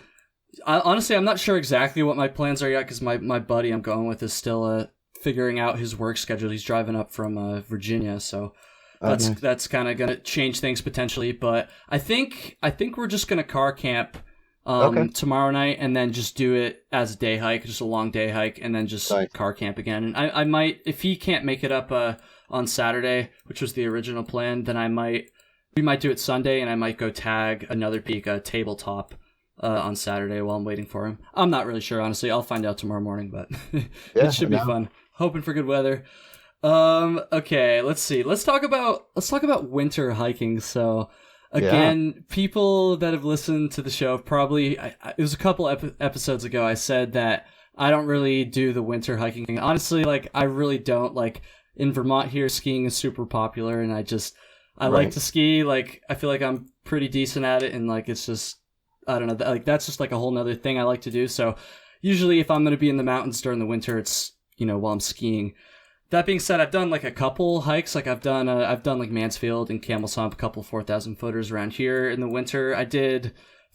Speaker 1: Honestly, I'm not sure exactly what my plans are yet because my buddy I'm going with is still figuring out his work schedule. He's driving up from Virginia, so that's
Speaker 2: Okay.
Speaker 1: that's kind of gonna change things potentially. But I think we're just gonna car camp
Speaker 2: Okay.
Speaker 1: tomorrow night and then just do it as a day hike, just a long day hike, and then just
Speaker 2: Nice.
Speaker 1: car camp again. And I might, if he can't make it up on Saturday, which was the original plan, then we might do it Sunday, and I might go tag another peak, tabletop, on Saturday while I'm waiting for him. I'm not really sure, honestly. I'll find out tomorrow morning, but
Speaker 2: Yeah,
Speaker 1: it should be
Speaker 2: no.
Speaker 1: fun. Hoping for good weather. Okay, let's see. Let's talk about winter hiking. So again, people that have listened to the show have probably, it was a couple episodes ago, I said that I don't really do the winter hiking thing. Honestly, like I really don't. Like in Vermont here, skiing is super popular, and I like
Speaker 2: Right.
Speaker 1: to ski. Like I feel like I'm pretty decent at it, and like it's just, I don't know, like that's just like a whole nother thing I like to do. So usually if I'm going to be in the mountains during the winter, it's, while I'm skiing. That being said, I've done like a couple hikes. Like I've done like Mansfield and Camel's Hump, a couple 4,000 footers around here in the winter. I did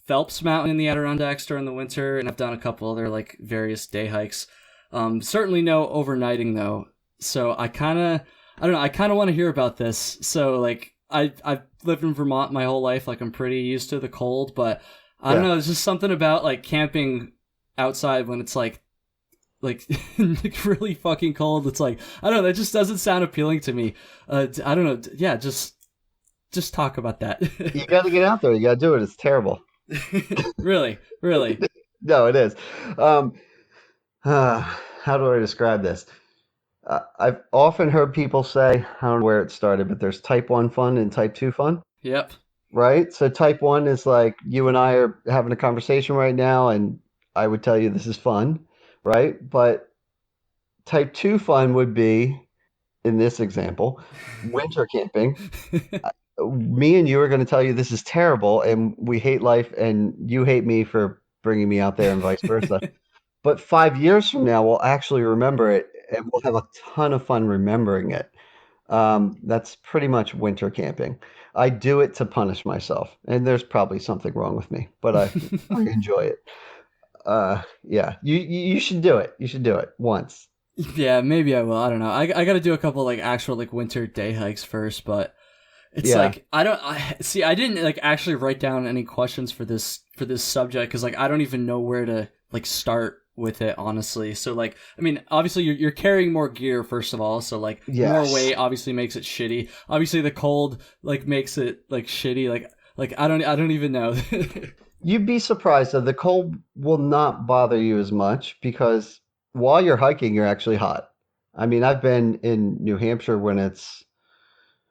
Speaker 1: Phelps Mountain in the Adirondacks during the winter, and I've done a couple other like various day hikes. Certainly no overnighting though. So I don't know. I kind of want to hear about this. So like I've lived in Vermont my whole life. Like I'm pretty used to the cold, but I don't know. There's just something about like camping outside when it's like really fucking cold. It's like, I don't know. That just doesn't sound appealing to me. I don't know. Yeah, just talk about that.
Speaker 2: You got to get out there. You got to do it. It's terrible.
Speaker 1: Really.
Speaker 2: No, it is. Um, how do I describe this? I've often heard people say, I don't know where it started, but there's type 1 fun and type 2 fun,
Speaker 1: Yep.
Speaker 2: right? So type 1 is like you and I are having a conversation right now, and I would tell you this is fun, right? But type 2 fun would be, in this example, winter camping. Me and you are going to tell you this is terrible and we hate life, and you hate me for bringing me out there, and vice versa. But 5 years from now, we'll actually remember it, and we'll have a ton of fun remembering it. That's pretty much winter camping. I do it to punish myself, and there's probably something wrong with me, but I enjoy it. Yeah, you should do it. You should do it once.
Speaker 1: Yeah, maybe I will. I don't know. I got to do a couple like actual like winter day hikes first, but it's
Speaker 2: Yeah.
Speaker 1: like I didn't like actually write down any questions for this subject because like I don't even know where to like start with it, honestly. So like, I mean, obviously you're carrying more gear first of all, so like more
Speaker 2: Yes.
Speaker 1: weight obviously makes it shitty. Obviously the cold like makes it like shitty. Like I don't even know.
Speaker 2: You'd be surprised that the cold will not bother you as much because while you're hiking, you're actually hot. I mean, I've been in New Hampshire when it's,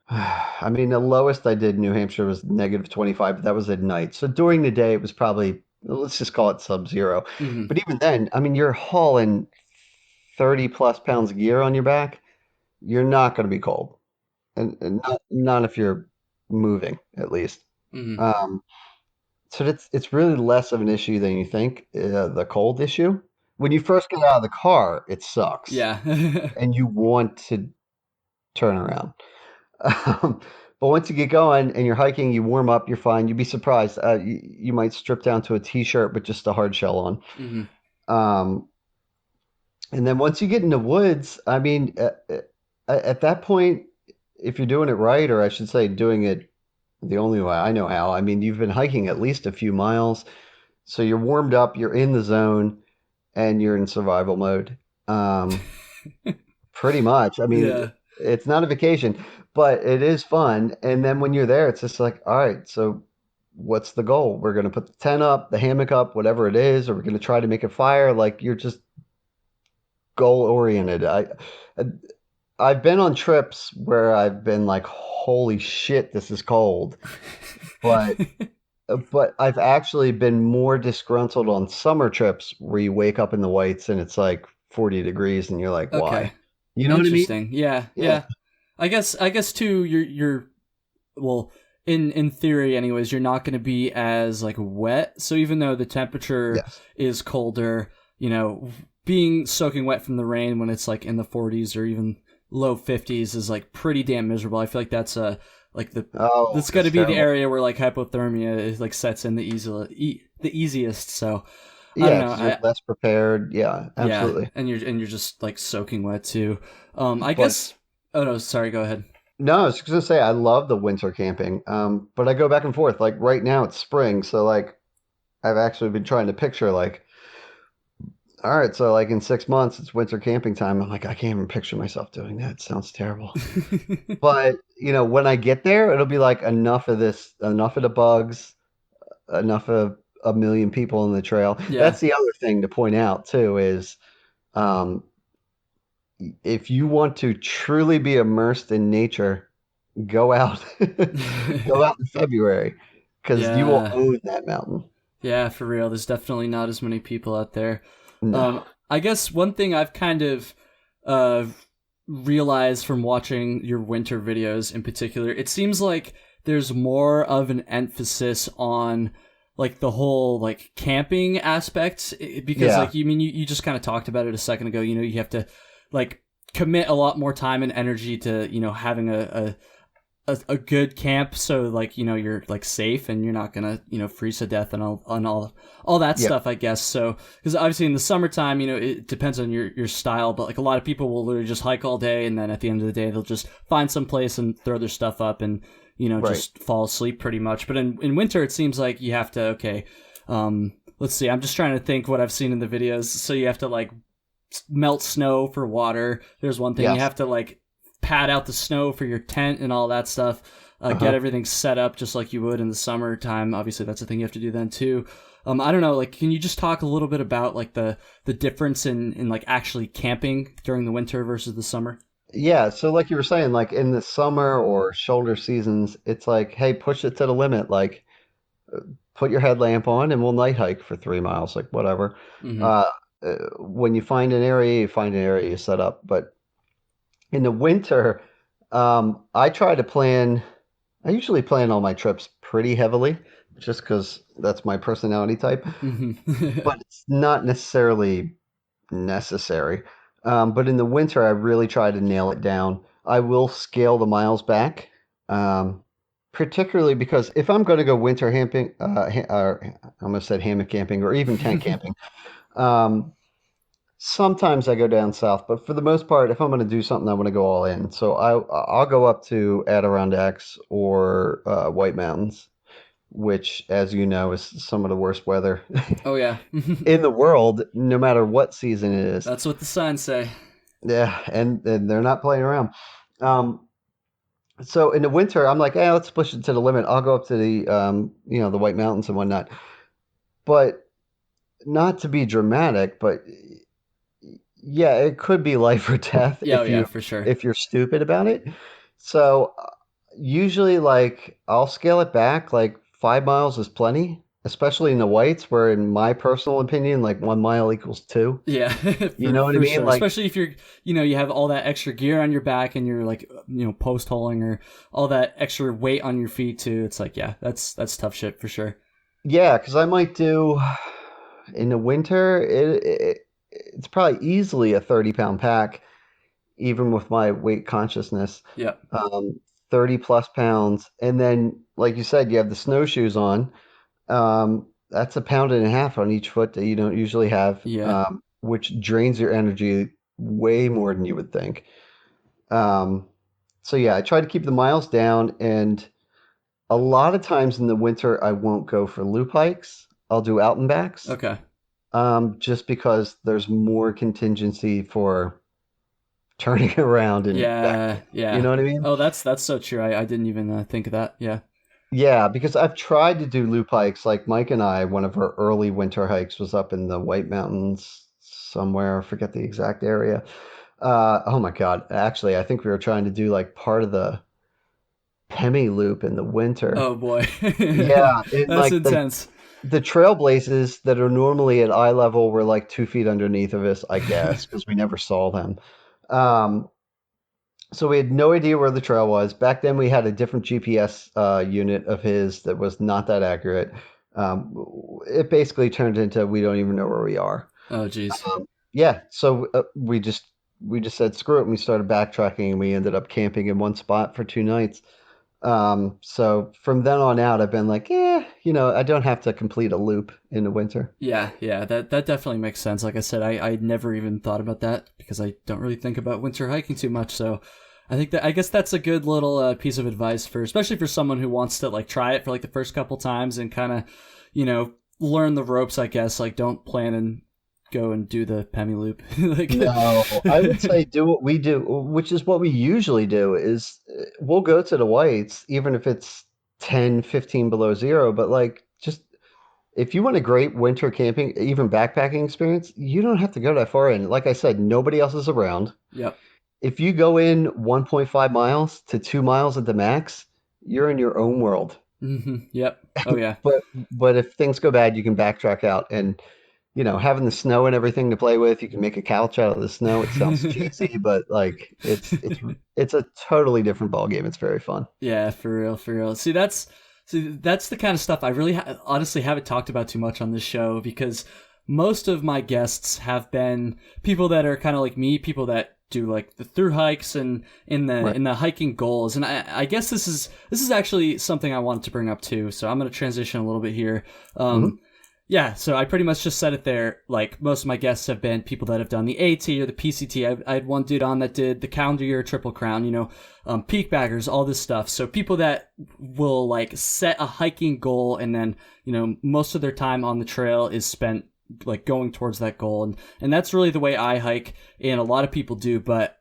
Speaker 2: I mean, the lowest I did in New Hampshire was -25, but that was at night. So during the day, it was probably, let's just call it sub-zero.
Speaker 1: Hmm.
Speaker 2: But even then, I mean, you're hauling 30 plus pounds of gear on your back. You're not going to be cold. And not if you're moving, at least.
Speaker 1: Hmm.
Speaker 2: Um, So it's really less of an issue than you think, the cold issue. When you first get out of the car, it sucks,
Speaker 1: Yeah.
Speaker 2: and you want to turn around. Um, but once you get going and you're hiking, you warm up, you're fine. You'd be surprised. You might strip down to a t-shirt, but just a hard shell on.
Speaker 1: Hmm.
Speaker 2: Um, and then once you get in the woods, I mean, at that point, if you're doing it right, or I should say, doing it the only way I know how, I mean, you've been hiking at least a few miles. So you're warmed up, you're in the zone, and you're in survival mode. Um, Pretty much. I mean,
Speaker 1: Yeah.
Speaker 2: it's not a vacation, but it is fun. And then when you're there, it's just like, all right, so what's the goal? We're going to put the tent up, the hammock up, whatever it is, or we're going to try to make a fire. Like you're just goal oriented. I've been on trips where I've been like, holy shit, this is cold. But I've actually been more disgruntled on summer trips where you wake up in the whites and it's like 40 degrees and you're like,
Speaker 1: Okay.
Speaker 2: why? You know what I mean?
Speaker 1: Interesting. Yeah.
Speaker 2: Yeah.
Speaker 1: Yeah. I guess too you're well, in theory anyways, you're not going to be as like wet. So even though the temperature
Speaker 2: Yes.
Speaker 1: is colder, being soaking wet from the rain when it's like in the 40s or even low 50s is like pretty damn miserable. I feel like that's like
Speaker 2: Oh,
Speaker 1: that's got to
Speaker 2: it's
Speaker 1: be the
Speaker 2: terrible.
Speaker 1: area where like hypothermia is like sets in the easiest. So I don't
Speaker 2: Yeah,
Speaker 1: know.
Speaker 2: because you're less prepared. Yeah,
Speaker 1: Yeah,
Speaker 2: absolutely.
Speaker 1: and you're just like soaking wet too. I
Speaker 2: But
Speaker 1: guess. Oh no, sorry. Go ahead.
Speaker 2: no, I was just gonna say I love the winter camping. But I go back and forth. Like right now it's spring, so like I've actually been trying to picture like, all right, so like in 6 months it's winter camping time. I'm like, I can't even picture myself doing that. It sounds terrible. But when I get there, it'll be like enough of this, enough of the bugs, enough of a million people on the trail.
Speaker 1: Yeah.
Speaker 2: That's the other thing to point out too is um, if you want to truly be immersed in nature, go out, go out in February because you will
Speaker 1: Yeah.
Speaker 2: own that mountain.
Speaker 1: Yeah, for real. There's definitely not as many people out there.
Speaker 2: No.
Speaker 1: I guess one thing I've kind of uh, realized from watching your winter videos in particular, it seems like there's more of an emphasis on like the whole like camping aspect because
Speaker 2: Yeah.
Speaker 1: like you just kind of talked about it a second ago. You have to like commit a lot more time and energy to having a good camp, so like you're like safe and you're not gonna freeze to death and all that
Speaker 2: Yep.
Speaker 1: stuff, I guess. So because obviously in the summertime it depends on your style, but like a lot of people will literally just hike all day and then at the end of the day they'll just find some place and throw their stuff up and
Speaker 2: Right.
Speaker 1: just fall asleep pretty much. But in winter it seems like you have to, okay, let's see, I'm just trying to think what I've seen in the videos. So you have to like melt snow for water. There's one thing you
Speaker 2: Yes.
Speaker 1: have to like pad out the snow for your tent and all that stuff. Get
Speaker 2: Uh-huh.
Speaker 1: everything set up just like you would in the summertime. Obviously, that's a thing you have to do then too. I don't know. Like, can you just talk a little bit about like the difference in like actually camping during the winter versus the summer?
Speaker 2: Yeah, so like you were saying, like in the summer or shoulder seasons, it's like, hey, push it to the limit. Like, put your headlamp on and we'll night hike for 3 miles, like whatever.
Speaker 1: Hmm.
Speaker 2: Uh, when you find an area, you find an area you set up. But in the winter, I try to plan. I usually plan all my trips pretty heavily, just because that's my personality type.
Speaker 1: Hmm.
Speaker 2: But it's not necessarily necessary. But in the winter, I really try to nail it down. I will scale the miles back, um, particularly because if I'm going to go winter camping, I almost said hammock camping or even tent camping. Um, Sometimes I go down south, but for the most part, if I'm going to do something, I want to go all in. So I'll go up to Adirondacks or White Mountains. which, as you know, is some of the worst weather
Speaker 1: Oh yeah.
Speaker 2: in the world, no matter what season it is.
Speaker 1: That's what the signs say.
Speaker 2: Yeah, and they're not playing around. Um, so in the winter, I'm like, hey, let's push it to the limit. I'll go up to the the White Mountains and whatnot. But not to be dramatic, but yeah, it could be life or death
Speaker 1: Yeah, oh yeah, for sure.
Speaker 2: if you're stupid about it. So usually, like, I'll scale it back. Like 5 miles is plenty, especially in the whites, where in my personal opinion, like 1 mile equals two.
Speaker 1: Yeah,
Speaker 2: You know what I
Speaker 1: for
Speaker 2: mean?
Speaker 1: sure.
Speaker 2: Like,
Speaker 1: Especially if you're, you have all that extra gear on your back and you're like, post holing or all that extra weight on your feet too. It's like, yeah, that's tough shit for sure.
Speaker 2: yeah, because I might do in the winter. It's probably easily a 30-pound pack, even with my weight consciousness.
Speaker 1: Yeah,
Speaker 2: Um, 30 plus pounds, and then, like you said, you have the snowshoes on. That's a pound and a half on each foot that you don't usually have,
Speaker 1: yeah,
Speaker 2: which drains your energy way more than you would think. Um, so yeah, I try to keep the miles down, and a lot of times in the winter, I won't go for loop hikes. I'll do out and backs,
Speaker 1: okay,
Speaker 2: just because there's more contingency for turning around and
Speaker 1: yeah,
Speaker 2: back. You
Speaker 1: yeah.
Speaker 2: know what I mean?
Speaker 1: Oh, that's so true. I didn't even think of that. Yeah.
Speaker 2: Yeah, because I've tried to do loop hikes. Like Mike and I, one of our early winter hikes was up in the White Mountains somewhere. I forget the exact area. Oh my God. Actually, I think we were trying to do like part of the Pemi Loop in the winter.
Speaker 1: Oh boy,
Speaker 2: Yeah, and
Speaker 1: that's
Speaker 2: like
Speaker 1: intense.
Speaker 2: the trailblazes that are normally at eye level were like 2 feet underneath of us, I guess, because we never saw them. Um, So we had no idea where the trail was. Back then, we had a different GPS unit of his that was not that accurate. It basically turned into we don't even know where we are.
Speaker 1: Oh geez.
Speaker 2: Yeah, so we just said screw it, and we started backtracking, and we ended up camping in one spot for 2 nights. So from then on out, I've been like, I don't have to complete a loop in the winter.
Speaker 1: Yeah, yeah, that definitely makes sense. Like I said, I never even thought about that because I don't really think about winter hiking too much. So I guess that's a good little piece of advice for, especially for someone who wants to like try it for like the first couple times and kind of, learn the ropes. I guess like don't plan and go and do the Pemi loop. Like,
Speaker 2: No, I would say do what we do, which is what we usually do is we'll go to the whites, even if it's 10, 15 below zero, but like just if you want a great winter camping, even backpacking experience, you don't have to go that far in. Like I said, nobody else is around.
Speaker 1: yep.
Speaker 2: If you go in 1.5 miles to 2 miles at the max, you're in your own world.
Speaker 1: Yep. Oh yeah.
Speaker 2: But if things go bad, you can backtrack out and having the snow and everything to play with, you can make a couch out of the snow. It sounds cheesy, but like it's a totally different ball game. It's very fun.
Speaker 1: Yeah, for real, for real. See, that's the kind of stuff I really honestly haven't talked about too much on this show because most of my guests have been people that are kind of like me, people that do like the through hikes and in the
Speaker 2: Right.
Speaker 1: in the hiking goals. And I guess this is actually something I wanted to bring up too. So I'm going to transition a little bit here.
Speaker 2: hmm
Speaker 1: Yeah, so I pretty much just said it there. Like, most of my guests have been people that have done the AT or the PCT. I had one dude on that did the calendar year Triple Crown, peak baggers, all this stuff. So people that will, like, set a hiking goal and then, most of their time on the trail is spent, like, going towards that goal. And that's really the way I hike, and a lot of people do. But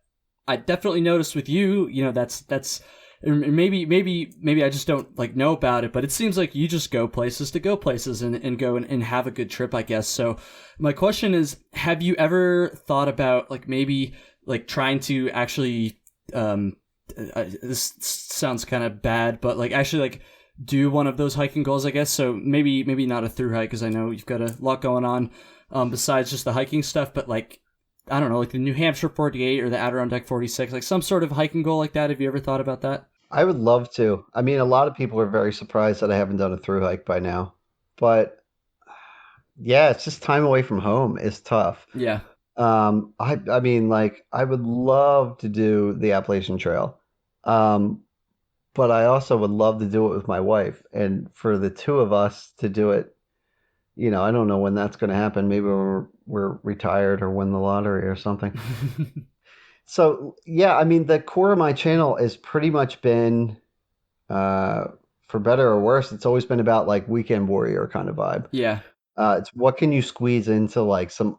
Speaker 1: I definitely noticed with you, that's maybe I just don't like know about it, but it seems like you just go places to go places and go and have a good trip, I guess. So my question is, have you ever thought about like maybe like trying to actually this sounds kind of bad, but like actually like do one of those hiking goals, I guess. So maybe not a through hike because I know you've got a lot going on besides just the hiking stuff, but like I don't know, like the New Hampshire 48 or the Adirondack 46, like some sort of hiking goal like that. Have you ever thought about that?
Speaker 2: I would love to. I mean, a lot of people are very surprised that I haven't done a through hike by now, but yeah, it's just time away from home is tough.
Speaker 1: Yeah.
Speaker 2: I mean, like, I would love to do the Appalachian Trail, um, but I also would love to do it with my wife, and for the two of us to do it, I don't know when that's going to happen. Maybe we're retired or win the lottery or something. So yeah, I mean, the core of my channel has pretty much been uh, for better or worse, it's always been about like weekend warrior kind of vibe.
Speaker 1: Yeah.
Speaker 2: It's what can you squeeze into like some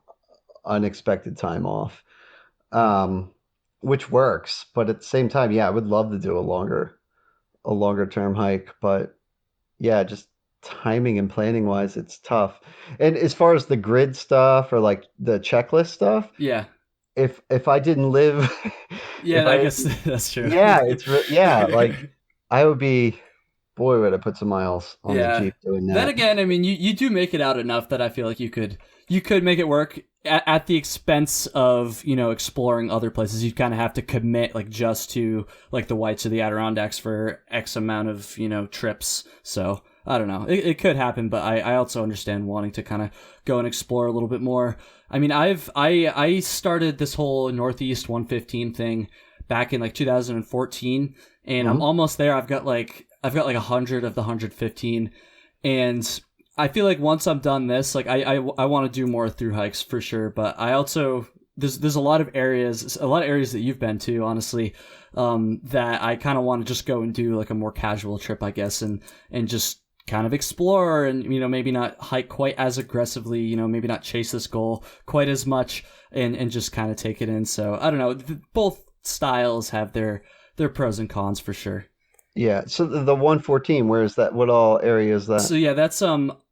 Speaker 2: unexpected time off, um, which works. But at the same time, yeah, I would love to do a longer term hike. But yeah, just timing and planning wise, it's tough. And as far as the grid stuff or like the checklist stuff,
Speaker 1: Yeah.
Speaker 2: if I didn't live, if
Speaker 1: Yeah, I
Speaker 2: I
Speaker 1: guess
Speaker 2: didn't,
Speaker 1: that's true.
Speaker 2: yeah, yeah, like I would be, boy, would I put some miles on the
Speaker 1: Yeah.
Speaker 2: Jeep doing
Speaker 1: Then
Speaker 2: that.
Speaker 1: again, I mean, you do make it out enough that I feel like you could make it work at the expense of, exploring other places. You kind of have to commit like just to like the Whites or the Adirondacks for X amount of, trips. So I don't know. It could happen, but I also understand wanting to kind of go and explore a little bit more. I mean, I started this whole Northeast 115 thing back in like 2014, and I'm
Speaker 2: Mhm.
Speaker 1: almost there. I've got like 100 of the 115, and I feel like once I'm done this, like I want to do more through hikes for sure. But I also there's a lot of areas that you've been to, honestly, that I kind of want to just go and do like a more casual trip, I guess, and just kind of explore and maybe not hike quite as aggressively, maybe not chase this goal quite as much, and just kind of take it in. So I don't know. Both styles have their pros and cons for sure.
Speaker 2: Yeah. So the 114, where is that? What all area is that?
Speaker 1: So yeah, that's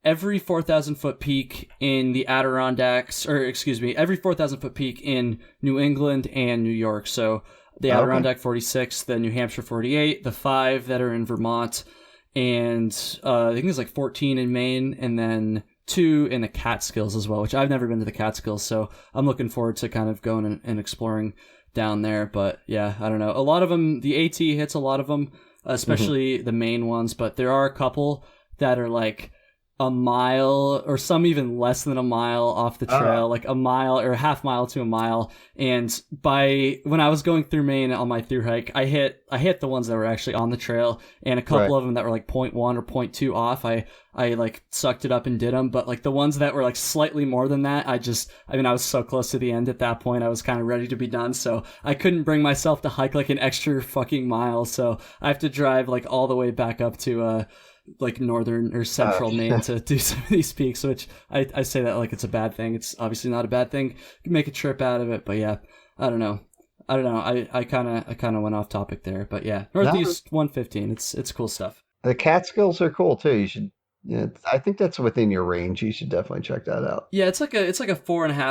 Speaker 1: every 4,000 foot peak in the Adirondacks, or excuse me, every 4,000 foot peak in New England and New York. So the
Speaker 2: Oh, okay.
Speaker 1: Adirondack 46, the New Hampshire 48, the 5 that are in Vermont, and I think there's like 14 in Maine, and then 2 in the Catskills as well, which I've never been to the Catskills, so I'm looking forward to kind of going and exploring down there. But yeah, I don't know. A lot of them, the AT hits a lot of them,
Speaker 2: Hmm.
Speaker 1: especially the main ones, but there are a couple that are like a mile or some even less than a mile off the
Speaker 2: Ah,
Speaker 1: trail, like a mile or a half mile to a mile. And by when I was going through Maine on my through hike, I hit the ones that were actually on the trail, and a
Speaker 2: right.
Speaker 1: couple of them that were like point 0.1 or point 0.2 off. I like sucked it up and did them, but like the ones that were like slightly more than that, I mean, I was so close to the end at that point. I was kind of ready to be done, so I couldn't bring myself to hike like an extra fucking mile. So I have to drive like all the way back up to like northern or
Speaker 2: Uh,
Speaker 1: central Maine to do some of these peaks, which I say that like it's a bad thing. It's obviously not a bad thing. You can make a trip out of it, but yeah, I don't know. I don't know. I kind of went off topic there, but yeah,
Speaker 2: no,
Speaker 1: Northeast 115. It's cool stuff.
Speaker 2: the Catskills are cool too. You should. Yeah, I think that's within your range. You should definitely check that out.
Speaker 1: Yeah, it's like a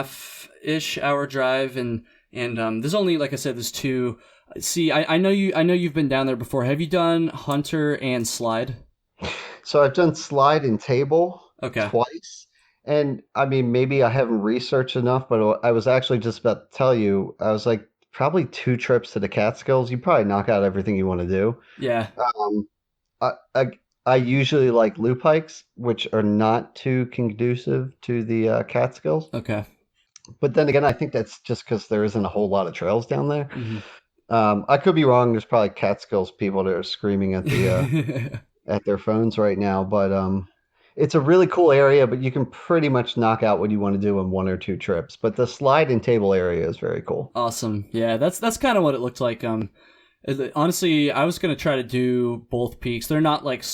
Speaker 1: 4.5-ish hour drive, and there's only, like I said, there's 2. See, I know you've been down there before. Have you done Hunter and Slide?
Speaker 2: So I've done slide and table
Speaker 1: Okay.
Speaker 2: twice, and I mean maybe I haven't researched enough, but I was actually just about to tell you. I was like probably 2 trips to the Catskills. You probably knock out everything you want to do.
Speaker 1: Yeah.
Speaker 2: Um, I, I I usually like loop hikes, which are not too conducive to the Catskills.
Speaker 1: Okay.
Speaker 2: But then again, I think that's just because there isn't a whole lot of trails down there.
Speaker 1: Hmm.
Speaker 2: I could be wrong. There's probably Catskills people that are screaming at their phones right now, but it's a really cool area. But you can pretty much knock out what you want to do in 1 or 2 trips. But the slide and table area is very cool.
Speaker 1: Awesome. Yeah, that's kind of what it looked like. Honestly, I was gonna try to do both peaks. They're not like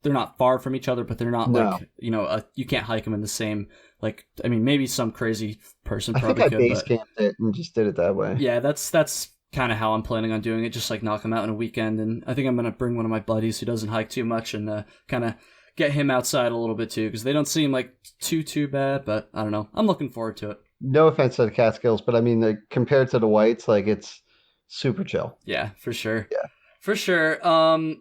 Speaker 1: they're not far from each other, but they're not
Speaker 2: No,
Speaker 1: like you can't hike them in the same. Like, I mean, maybe some crazy person
Speaker 2: I think
Speaker 1: probably
Speaker 2: I
Speaker 1: could,
Speaker 2: base
Speaker 1: but
Speaker 2: camped it and just did it that way.
Speaker 1: yeah, that's kind of how I'm planning on doing it. Just like knock them out in a weekend, and I think I'm gonna bring one of my buddies who doesn't hike too much, and kind of get him outside a little bit too, because they don't seem like too bad. But I don't know. I'm looking forward to it.
Speaker 2: No offense to the Catskills, but I mean, compared to the Whites, like it's super chill.
Speaker 1: Yeah, for sure.
Speaker 2: Yeah.
Speaker 1: For sure.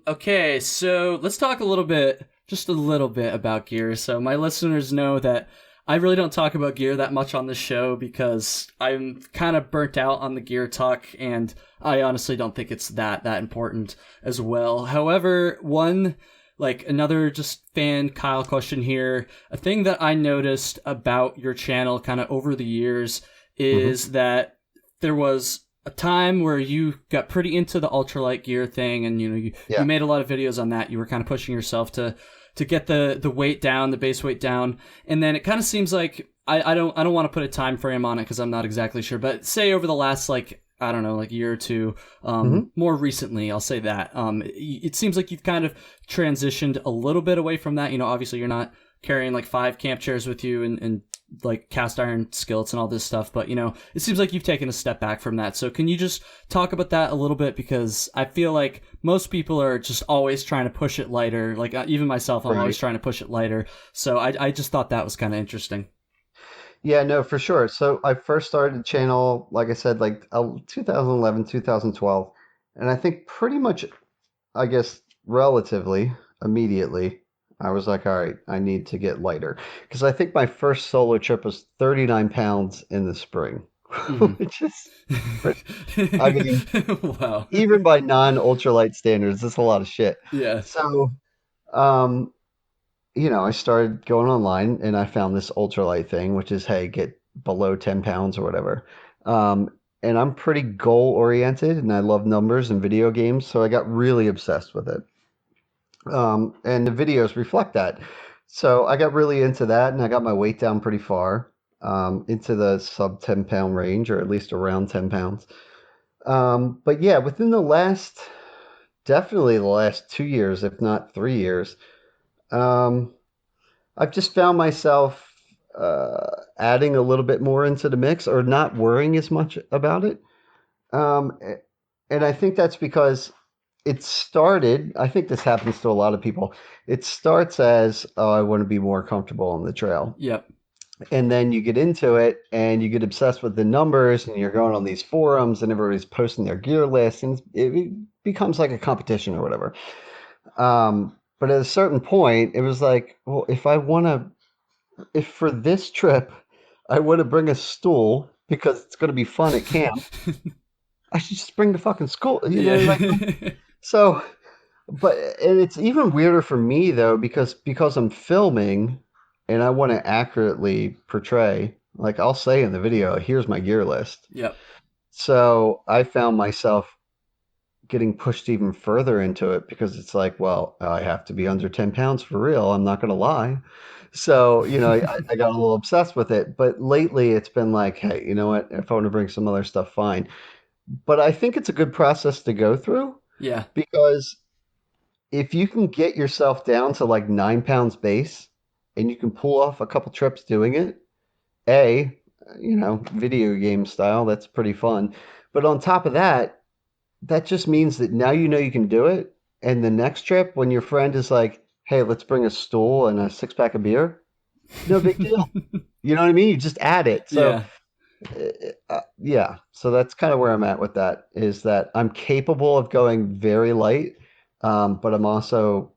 Speaker 1: Okay, so let's talk just a little bit about gear. So my listeners know that I really don't talk about gear that much on the show because I'm kind of burnt out on the gear talk, and I honestly don't think it's that important as well. However, another just fan Kyle question here, a thing that I noticed about your channel kind of over the years
Speaker 2: Hmm.
Speaker 1: is that there was a time where you got pretty into the ultralight gear thing, and you
Speaker 2: Yeah.
Speaker 1: made a lot of videos on that. You were kind of pushing yourself to get the weight down, the base weight down, and then it kind of seems like I don't want to put a time frame on it because I'm not exactly sure, but say over the last like I don't know, like a year or two,
Speaker 2: Hmm.
Speaker 1: more recently, I'll say that. It seems like you've kind of transitioned a little bit away from that. Obviously you're not carrying like 5 camp chairs with you and like cast iron skillets and all this stuff, but it seems like you've taken a step back from that. So can you just talk about that a little bit? Because I feel like most people are just always trying to push it lighter. Like even myself, I'm always
Speaker 2: Right.
Speaker 1: trying to push it lighter. So I just thought that was kind of interesting.
Speaker 2: Yeah, no, for sure. So I first started the channel, like I said, like 2011, 2012. And I think pretty much, I guess, relatively immediately, I was like, all right, I need to get lighter. Because I think my first solo trip was 39 pounds in the spring,
Speaker 1: Hmm.
Speaker 2: which is, I mean,
Speaker 1: Wow.
Speaker 2: even by non-ultralight standards, that's a lot of shit.
Speaker 1: Yeah.
Speaker 2: So, um, I started going online and I found this ultralight thing, which is, hey, get below 10 pounds or whatever. Um, and I'm pretty goal oriented and I love numbers and video games, so I got really obsessed with it. And the videos reflect that. So I got really into that and I got my weight down pretty far, into the sub 10-pound range, or at least around 10 pounds. But yeah, within definitely the last 2 years, if not 3 years, um, I've just found myself adding a little bit more into the mix, or not worrying as much about it. Um, and I think that's because I think this happens to a lot of people. It starts as, oh, I want to be more comfortable on the trail.
Speaker 1: Yep.
Speaker 2: And then you get into it and you get obsessed with the numbers and you're going on these forums and everybody's posting their gear lists and it becomes like a competition or whatever. But at a certain point, it was like, well, if for this trip I want to bring a stool because it's going to be fun at camp, I should just bring the fucking school, like,
Speaker 1: Yeah.
Speaker 2: so, but, and it's even weirder for me though, because I'm filming and I want to accurately portray, like I'll say in the video, here's my gear list.
Speaker 1: Yep.
Speaker 2: So I found myself getting pushed even further into it because it's like, well, I have to be under 10 pounds for real. I'm not going to lie. So, I got a little obsessed with it. But lately it's been like, hey, you know what? If I want to bring some other stuff, fine. But I think it's a good process to go through
Speaker 1: Yeah.
Speaker 2: because if you can get yourself down to like 9 pounds base and you can pull off a couple trips doing it, video game style, that's pretty fun. But on top of that, that just means that now you know you can do it. And the next trip, when your friend is like, hey, let's bring a stool and a 6-pack of beer, no big deal. You know what I mean? You just add it. So,
Speaker 1: Yeah.
Speaker 2: yeah. So that's kind of where I'm at with that, is that I'm capable of going very light, but I'm also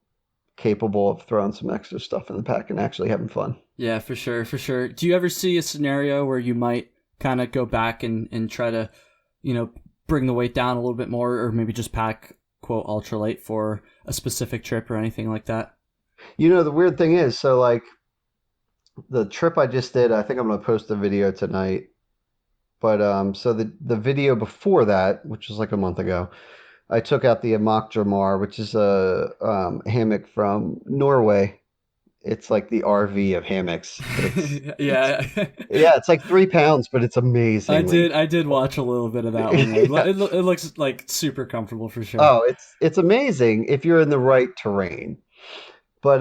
Speaker 2: capable of throwing some extra stuff in the pack and actually having fun.
Speaker 1: Yeah, for sure, for sure. Do you ever see a scenario where you might kind of go back and try to, you know, bring the weight down a little bit more, or maybe just pack quote ultralight for a specific trip or anything like that?
Speaker 2: The weird thing is, so like the trip I just did, I think I'm going to post a video tonight. But so the video before that, which was like a month ago, I took out the Amak Jamar, which is a hammock from Norway. It's like the RV of hammocks. It's
Speaker 1: Yeah.
Speaker 2: yeah, it's like 3 pounds, but it's
Speaker 1: I
Speaker 2: amazingly
Speaker 1: did I did
Speaker 2: comfortable.
Speaker 1: watch a little bit of that one.
Speaker 2: Yeah.
Speaker 1: It looks like super comfortable for sure.
Speaker 2: Oh, it's amazing if you're in the right terrain. But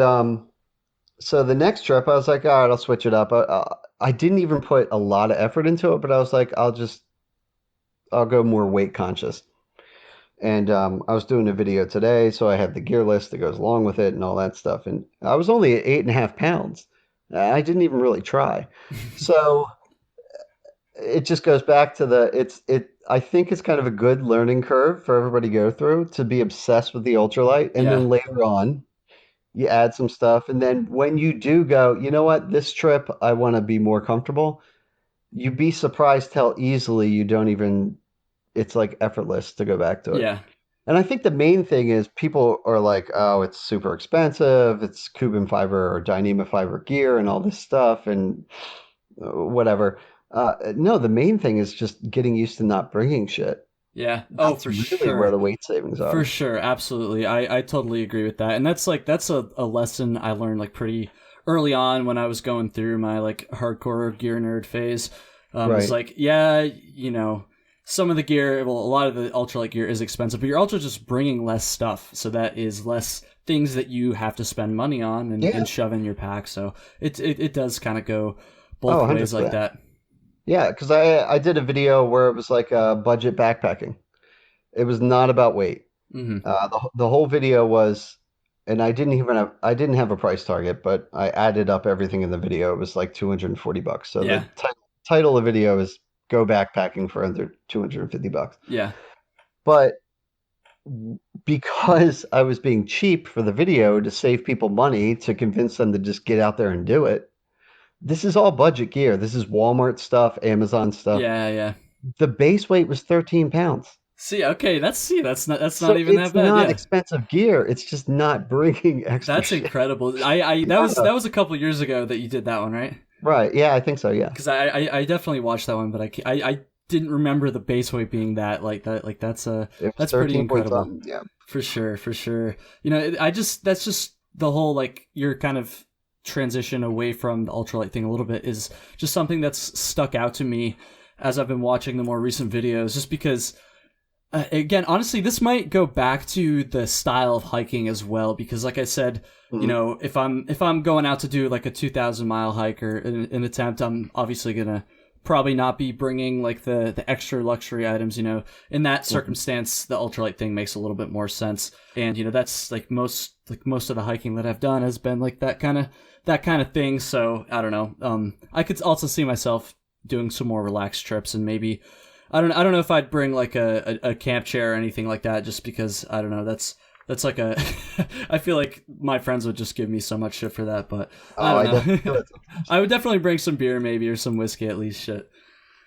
Speaker 2: so the next trip, I was like, all right, I'll switch it up. I didn't even put a lot of effort into it, but I was like, I'll go more weight conscious. And I was doing a video today, so I had the gear list that goes along with it and all that stuff. And I was only at 8.5 pounds. I didn't even really try. So it just goes back to I think it's kind of a good learning curve for everybody to go through, to be obsessed with the ultralight. And
Speaker 1: Yeah.
Speaker 2: then later on, you add some stuff. And then when you do go, you know what, this trip, I want to be more comfortable, you'd be surprised how easily you don't even, it's like effortless to go back to it.
Speaker 1: Yeah.
Speaker 2: And I think the main thing is people are like, oh, it's super expensive. It's Cuban fiber or Dyneema fiber gear and all this stuff and whatever. No, the main thing is just getting used to not bringing shit.
Speaker 1: Yeah. Oh,
Speaker 2: That's
Speaker 1: for
Speaker 2: really where
Speaker 1: sure.
Speaker 2: the weight savings
Speaker 1: For
Speaker 2: are.
Speaker 1: sure, absolutely. I totally agree with that. And that's a lesson I learned like pretty early on when I was going through my like hardcore gear nerd phase. It's
Speaker 2: Right.
Speaker 1: like, yeah, you know, some of the gear, well, a lot of the ultralight gear is expensive, but you're also just bringing less stuff. So that is less things that you have to spend money on and shove in your pack. So it does kind of go both ways like
Speaker 2: 100%.
Speaker 1: that.
Speaker 2: Yeah, because I did a video where it was like budget backpacking. It was not about weight.
Speaker 1: Hmm.
Speaker 2: The whole video was, and I didn't have a price target, but I added up everything in the video. It was like $240. So
Speaker 1: Yeah.
Speaker 2: the title of the video is "Go Backpacking for Under $250."
Speaker 1: Yeah.
Speaker 2: But because I was being cheap for the video to save people money to convince them to just get out there and do it, this is all budget gear. This is Walmart stuff, Amazon stuff.
Speaker 1: Yeah. Yeah.
Speaker 2: The base weight was 13 pounds.
Speaker 1: Okay, that's not
Speaker 2: So
Speaker 1: even that
Speaker 2: it's
Speaker 1: bad.
Speaker 2: not
Speaker 1: Yeah.
Speaker 2: expensive gear. It's just not bringing extra
Speaker 1: That's
Speaker 2: shit.
Speaker 1: incredible. That was a couple years ago that you did that one, right?
Speaker 2: Right. Yeah, I think so. Yeah.
Speaker 1: Because I definitely watched that one, but I didn't remember the base weight being that like that. Like that's
Speaker 2: It was
Speaker 1: that's pretty
Speaker 2: 13 point
Speaker 1: incredible.
Speaker 2: something. Yeah.
Speaker 1: For sure, for sure. You know, that's just the whole like your kind of transition away from the ultralight thing a little bit is just something that's stuck out to me as I've been watching the more recent videos. Just because, again, honestly, this might go back to the style of hiking as well. Because, like I said, you know, if I'm going out to do like a 2,000-mile hike or an attempt, I'm obviously gonna probably not be bringing like the extra luxury items. You know, in that circumstance, the ultralight thing makes a little bit more sense. And you know, that's like most of the hiking that I've done has been like that kind of thing. So I don't know. I could also see myself doing some more relaxed trips, and maybe I don't know if I'd bring like a camp chair or anything like that, just because I don't know. That's like a I feel like my friends would just give me so much shit for that, but I don't know. I would definitely bring some beer maybe, or some whiskey at least. Shit.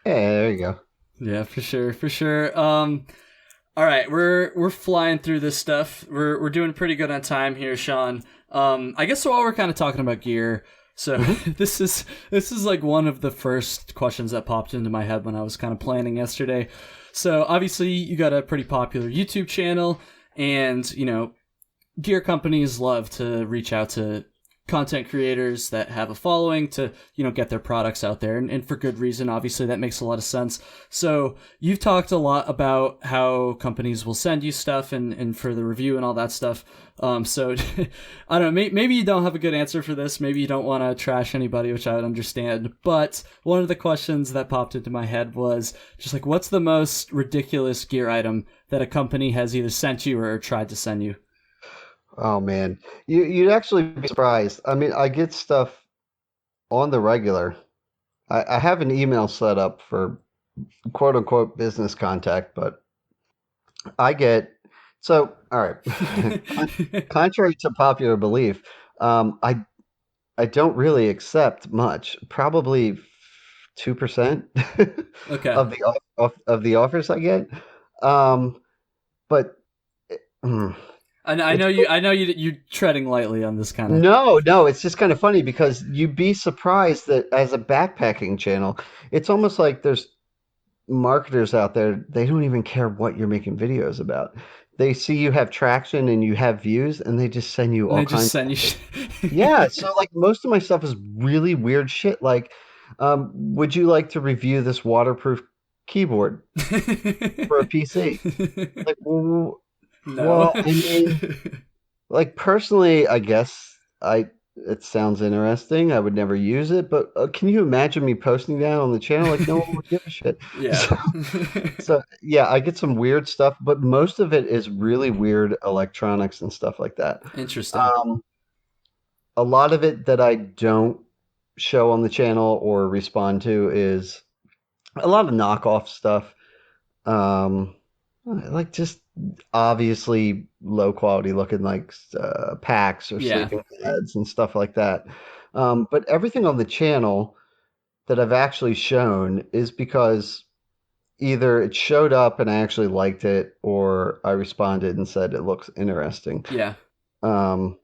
Speaker 2: Yeah, there you go.
Speaker 1: Yeah, for sure. All right, we're flying through this stuff. We're doing pretty good on time here, Shawn. I guess while we're kind of talking about gear, so this is like one of the first questions that popped into my head when I was kind of planning yesterday. So obviously you got a pretty popular YouTube channel, and you know, gear companies love to reach out to content creators that have a following to, you know, get their products out there, and for good reason. Obviously that makes a lot of sense. So you've talked a lot about how companies will send you stuff and for the review and all that stuff. So I don't know, maybe you don't have a good answer for this. Maybe you don't want to trash anybody, which I would understand. But one of the questions that popped into my head was just like, what's the most ridiculous gear item that a company has either sent you or tried to send you?
Speaker 2: Oh man, you'd actually be surprised. I mean, I get stuff on the regular. I have an email set up for quote unquote business contact, but I get so all right. Contrary to popular belief, I don't really accept much. Probably 2%
Speaker 1: Okay.
Speaker 2: of of the offers I get. Um, but.
Speaker 1: I
Speaker 2: It's
Speaker 1: know you're treading lightly on this kind of.
Speaker 2: no, it's just kind of funny because you'd be surprised that as a backpacking channel, it's almost like there's marketers out there, they don't even care what you're making videos about. They see you have traction and you have views, and they just send you
Speaker 1: And
Speaker 2: all
Speaker 1: they just
Speaker 2: kinds
Speaker 1: send you
Speaker 2: of shit.
Speaker 1: shit.
Speaker 2: Yeah, so like most of my stuff is really weird shit. Like, would you like to review this waterproof keyboard for a PC? Like,
Speaker 1: No.
Speaker 2: I mean, like personally, I guess it sounds interesting. I would never use it, but can you imagine me posting that on the channel? Like no one would give a shit.
Speaker 1: Yeah.
Speaker 2: So yeah, I get some weird stuff, but most of it is really weird electronics and stuff like that.
Speaker 1: Interesting.
Speaker 2: Um, a lot of it that I don't show on the channel or respond to is a lot of knockoff stuff. Um, like just obviously low quality looking like packs or
Speaker 1: Yeah.
Speaker 2: sleeping pads and stuff like that. But everything on the channel that I've actually shown is because either it showed up and I actually liked it, or I responded and said it looks interesting.
Speaker 1: Yeah.
Speaker 2: Um,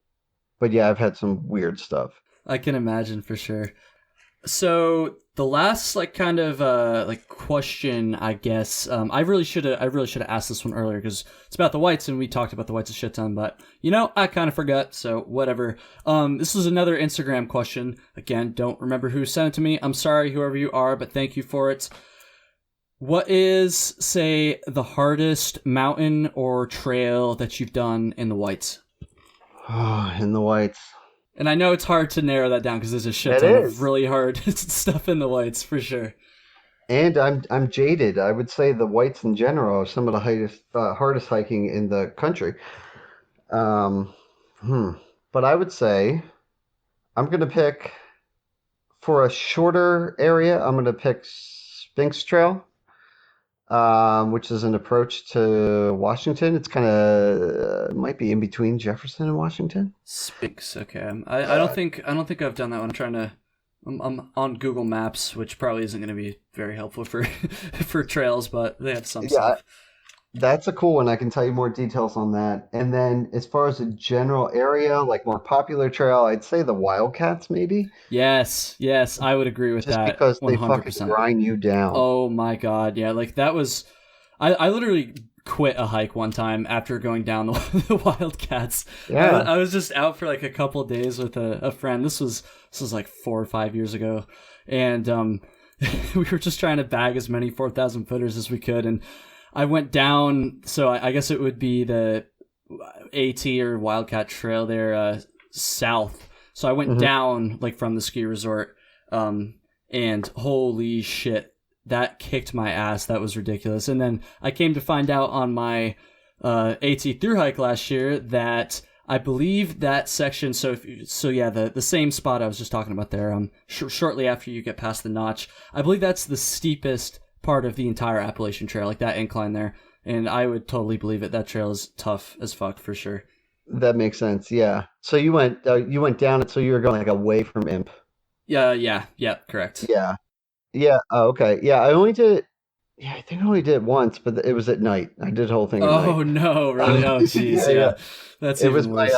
Speaker 2: but yeah, I've had some weird stuff.
Speaker 1: I can imagine for sure. So the last like kind of like question, I guess, I really should have asked this one earlier because it's about the whites and we talked about the whites a shit ton, but you know, I kind of forgot, so whatever. This was another Instagram question. Again, don't remember who sent it to me. I'm sorry, whoever you are, but thank you for it. What is, say, the hardest mountain or trail that you've done in the Whites?
Speaker 2: Oh, in the Whites.
Speaker 1: And I know it's hard to narrow that down because there's a shit
Speaker 2: It
Speaker 1: ton of
Speaker 2: is.
Speaker 1: really hard stuff in the Whites for sure.
Speaker 2: And I'm jaded. I would say the Whites in general are some of the hardest hiking in the country. Um, hmm. But I would say I'm gonna pick for a shorter area. I'm gonna pick Sphinx Trail, which is an approach to Washington. It's kind of might be in between Jefferson and Washington.
Speaker 1: Sphinx. Okay. I don't think I've done that one. I'm on Google Maps, which probably isn't going to be very helpful for for trails, but they have some
Speaker 2: Yeah,
Speaker 1: stuff.
Speaker 2: that's a cool one. I can tell you more details on that. And then as far as a general area, like more popular trail, I'd say the Wildcats maybe,
Speaker 1: Yes, yes, I would agree with
Speaker 2: just
Speaker 1: that
Speaker 2: because they fucking
Speaker 1: 100%.
Speaker 2: grind you down.
Speaker 1: Oh my god, yeah, like that was I literally quit a hike one time after going down the Wildcats.
Speaker 2: Yeah.
Speaker 1: I was just out for like a couple of days with a friend. This was like 4 or 5 years ago, and we were just trying to bag as many 4,000 footers as we could, and I went down. So I guess it would be the AT or Wildcat Trail there, south. So I went
Speaker 2: Hmm.
Speaker 1: down like from the ski resort, and holy shit, that kicked my ass. That was ridiculous. And then I came to find out on my AT through hike last year that I believe that section. So yeah, the same spot I was just talking about there. Shortly after you get past the notch, I believe that's the steepest part of the entire Appalachian Trail, like that incline there. And I would totally believe it. That trail is tough as fuck for sure.
Speaker 2: That makes sense. Yeah. So you went down it, so you were going like away from Imp.
Speaker 1: Yeah, yeah, yeah, correct.
Speaker 2: Yeah. Yeah. Oh, okay. Yeah. I only did it. Yeah, I think I only did it once, but it was at night. I did the whole thing at night.
Speaker 1: Oh no, really? Oh jeez,
Speaker 2: Yeah, yeah.
Speaker 1: yeah. That's
Speaker 2: It was
Speaker 1: even worse.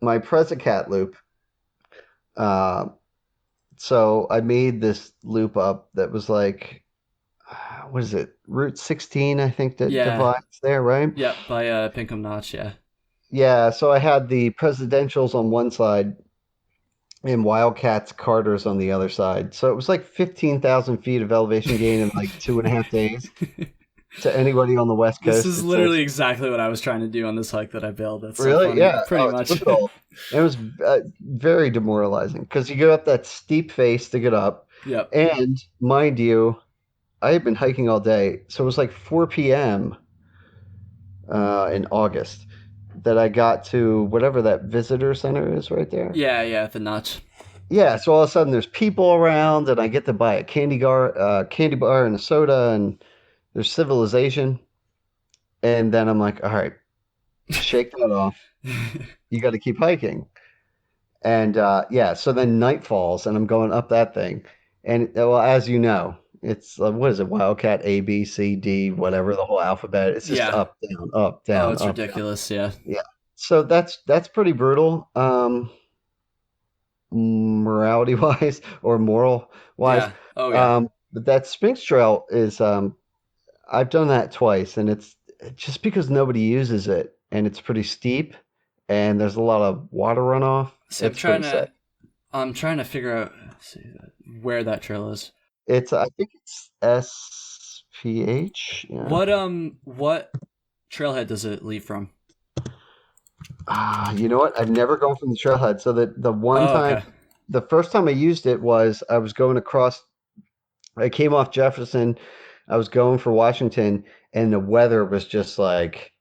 Speaker 2: my Cat loop. Uh, so I made this loop up that was like, what is it? Route 16, I think that
Speaker 1: Yeah,
Speaker 2: divides there, right?
Speaker 1: yeah, by Pinkham Notch, yeah.
Speaker 2: Yeah. So I had the presidentials on one side and Wildcats Carters on the other side. So it was like 15,000 feet of elevation gain in like 2.5 days. To anybody on the West
Speaker 1: This
Speaker 2: Coast,
Speaker 1: is
Speaker 2: it's a
Speaker 1: literally exactly what I was trying to do on this hike that I bailed. That's so
Speaker 2: really,
Speaker 1: funny.
Speaker 2: yeah.
Speaker 1: Pretty
Speaker 2: Oh, it's
Speaker 1: much.
Speaker 2: brutal. It was very demoralizing because you go up that steep face to get up,
Speaker 1: Yep.
Speaker 2: and mind you, I had been hiking all day, so it was like 4 p.m. In August that I got to whatever that visitor center is right there.
Speaker 1: Yeah, yeah, the notch.
Speaker 2: Yeah, so all of a sudden there's people around, and I get to buy a candy bar and a soda, and there's civilization, and then I'm like, all right, shake that off. You got to keep hiking. And yeah, so then night falls, and I'm going up that thing. And well, as you know, it's what is it, Wildcat A, B, C, D, whatever, the whole alphabet. It's just
Speaker 1: Yeah.
Speaker 2: up, down, up,
Speaker 1: Oh,
Speaker 2: down,
Speaker 1: it's
Speaker 2: up, down.
Speaker 1: ridiculous. Yeah.
Speaker 2: Yeah. So that's pretty brutal, morality wise or moral wise.
Speaker 1: Yeah. Oh yeah.
Speaker 2: But that Sphinx Trail is I've done that twice, and it's just because nobody uses it, and it's pretty steep, and there's a lot of water runoff.
Speaker 1: See,
Speaker 2: It's pretty sick.
Speaker 1: I'm trying to figure out, let's see, where that trail is.
Speaker 2: It's I think it's SPH. Yeah.
Speaker 1: What trailhead does it leave from?
Speaker 2: You know what? I've never gone from the trailhead. So the one
Speaker 1: Oh,
Speaker 2: time,
Speaker 1: okay.
Speaker 2: the first time I used it was I was going across. I came off Jefferson. I was going for Washington, and the weather was just like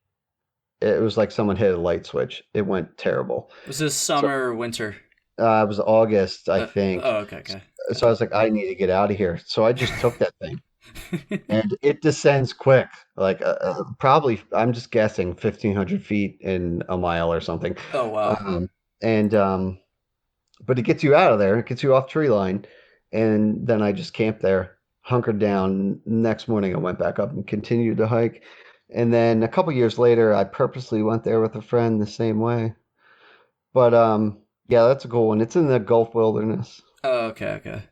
Speaker 2: it was like someone hit a light switch. It went terrible.
Speaker 1: Was this
Speaker 2: So
Speaker 1: summer or winter?
Speaker 2: it was August, I think.
Speaker 1: Oh, okay, okay.
Speaker 2: So I was like, I need to get out of here. So I just took that thing. And it descends quick, like probably I'm just guessing 1,500 feet in a mile or something.
Speaker 1: Oh wow.
Speaker 2: And but it gets you out of there, it gets you off tree line, and then I just camped there, hunkered down. Next morning I went back up and continued to hike. And then a couple years later I purposely went there with a friend the same way. But yeah, that's a cool one. It's in the Gulf Wilderness.
Speaker 1: Oh, okay, okay.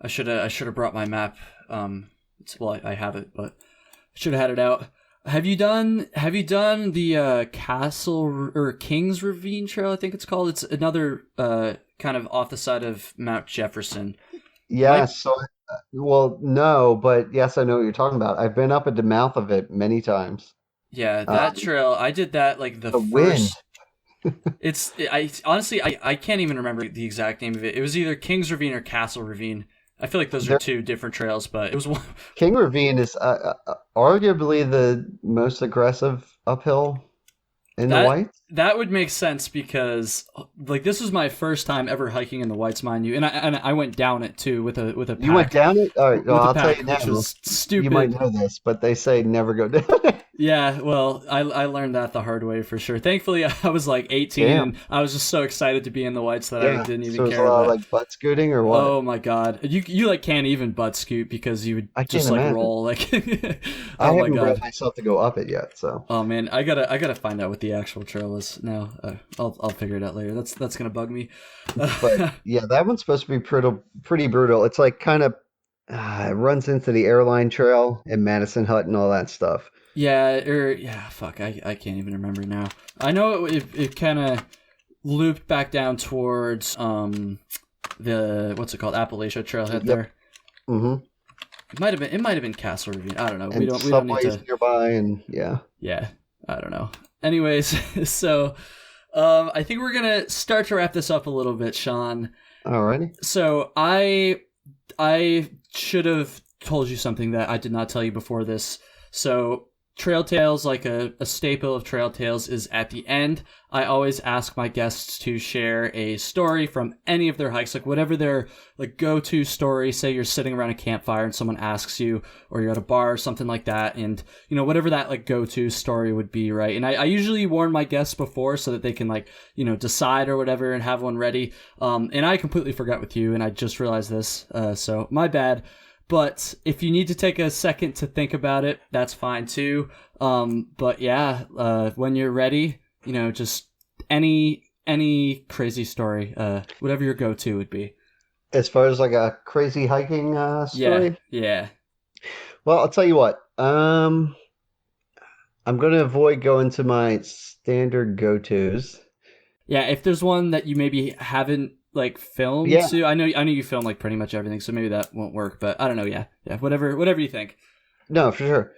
Speaker 1: I should have brought my map. Well, I have it, but I should have had it out. Have you done the Castle or Kings Ravine Trail? I think it's called. It's another kind of off the side of Mount Jefferson.
Speaker 2: Yeah,
Speaker 1: Might
Speaker 2: so Well, no, but yes, I know what you're talking about. I've been up at the mouth of it many times.
Speaker 1: Yeah, that
Speaker 2: Um,
Speaker 1: trail, I did that like the
Speaker 2: the wind.
Speaker 1: first. I honestly, I can't even remember the exact name of it. It was either King's Ravine or Castle Ravine. I feel like those are
Speaker 2: There,
Speaker 1: two different trails, but it was one.
Speaker 2: King Ravine is arguably the most aggressive uphill in the
Speaker 1: That
Speaker 2: White.
Speaker 1: that would make sense because like this was my first time ever hiking in the Whites, mind you, and I went down it too with a
Speaker 2: You went
Speaker 1: pack
Speaker 2: down it? All right, well, I'll tell you
Speaker 1: which
Speaker 2: now.
Speaker 1: was
Speaker 2: You might
Speaker 1: stupid.
Speaker 2: know this, but they say never go down it.
Speaker 1: Yeah, well, I learned that the hard way for sure. Thankfully, I was like 18
Speaker 2: Damn.
Speaker 1: and I was just so excited to be in the Whites that I
Speaker 2: Yeah.
Speaker 1: didn't even
Speaker 2: So it's a
Speaker 1: care.
Speaker 2: lot of
Speaker 1: But
Speaker 2: like butt scooting or what?
Speaker 1: oh my god, you like can't even butt scoot because you would
Speaker 2: I can't
Speaker 1: just like
Speaker 2: imagine.
Speaker 1: roll like.
Speaker 2: I
Speaker 1: Oh my
Speaker 2: haven't brought
Speaker 1: god.
Speaker 2: myself to go up it yet, so.
Speaker 1: Oh man, I gotta find out what the actual trail is now. I'll figure it out later. That's gonna bug me.
Speaker 2: But yeah, that one's supposed to be pretty brutal. It's like kind of it runs into the airline trail and Madison Hut and all that stuff.
Speaker 1: Yeah, or yeah, fuck, I can't even remember now. I know it kind of looped back down towards the what's it called, Appalachia Trailhead
Speaker 2: Yep.
Speaker 1: there.
Speaker 2: Mm-hmm.
Speaker 1: It might have been Castle Ravine. I don't know.
Speaker 2: And
Speaker 1: We don't need
Speaker 2: subways
Speaker 1: to.
Speaker 2: nearby, and yeah.
Speaker 1: Yeah, I don't know. Anyways, so I think we're gonna start to wrap this up a little bit, Sean.
Speaker 2: Alrighty.
Speaker 1: So I should have told you something that I did not tell you before this. So Trail Tales, like a staple of Trail Tales, is at the end. I always ask my guests to share a story from any of their hikes, like whatever their like go-to story. Say you're sitting around a campfire and someone asks you, or you're at a bar or something like that, and whatever that like go-to story would be, right? And I usually warn my guests before so that they can like decide or whatever and have one ready. And I completely forgot with you, and I just realized this, so my bad. But if you need to take a second to think about it, that's fine too. But yeah, when you're ready, just any crazy story, whatever your go-to would be.
Speaker 2: As far as like a crazy hiking
Speaker 1: Yeah,
Speaker 2: story,
Speaker 1: yeah.
Speaker 2: well, I'll tell you what. I'm going to avoid going to my standard go-tos.
Speaker 1: Yeah, if there's one that you maybe haven't like filmed
Speaker 2: Yeah,
Speaker 1: too, I know you film like pretty much everything, so maybe that won't work. But I don't know. Yeah, yeah. Whatever you think.
Speaker 2: no, for sure.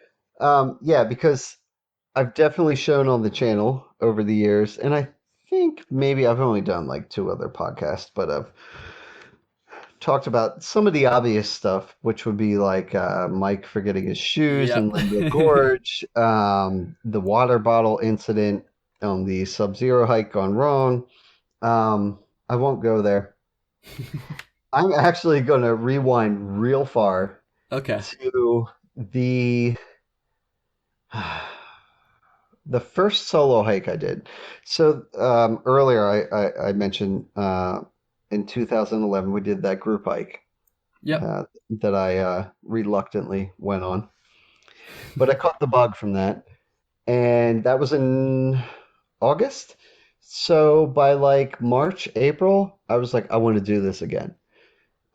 Speaker 2: Yeah, because I've definitely shown on the channel over the years, and I think maybe I've only done like two other podcasts, but I've talked about some of the obvious stuff, which would be like Mike forgetting his shoes in
Speaker 1: Yep.
Speaker 2: Linville Gorge, the water bottle incident on the Sub-Zero hike gone wrong. I won't go there. I'm actually going to rewind real far
Speaker 1: Okay.
Speaker 2: to the the first solo hike I did. So earlier I mentioned in 2011 we did that group hike
Speaker 1: Yep.
Speaker 2: that I reluctantly went on, but I caught the bug from that, and that was in August. So by like March, April, I was like, I want to do this again.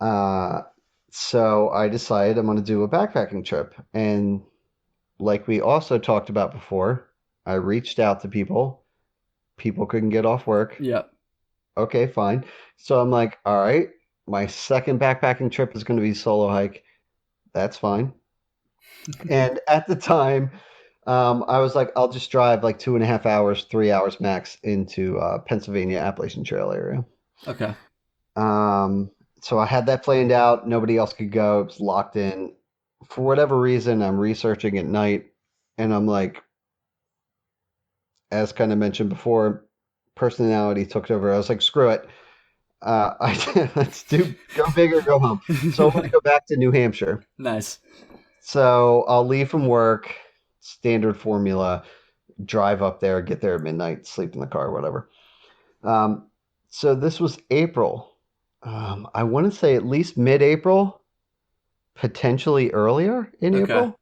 Speaker 2: Uh, so I decided I'm going to do a backpacking trip, and like we also talked about before, I reached out to people. People couldn't get off work.
Speaker 1: Yep.
Speaker 2: Okay, fine. So I'm like, all right, my second backpacking trip is going to be solo hike. That's fine. And at the time, I was like, I'll just drive like 2.5 hours, 3 hours max into Pennsylvania Appalachian Trail area.
Speaker 1: Okay.
Speaker 2: So I had that planned out. Nobody else could go. It was locked in. For whatever reason, I'm researching at night, and I'm like, as kind of mentioned before, personality took over. I was like, screw it. Let's go big or go home. So I'm going to go back to New Hampshire.
Speaker 1: Nice.
Speaker 2: So I'll leave from work, standard formula, drive up there, get there at midnight, sleep in the car, whatever. So this was April. I want to say at least mid-April, potentially earlier in
Speaker 1: Okay.
Speaker 2: April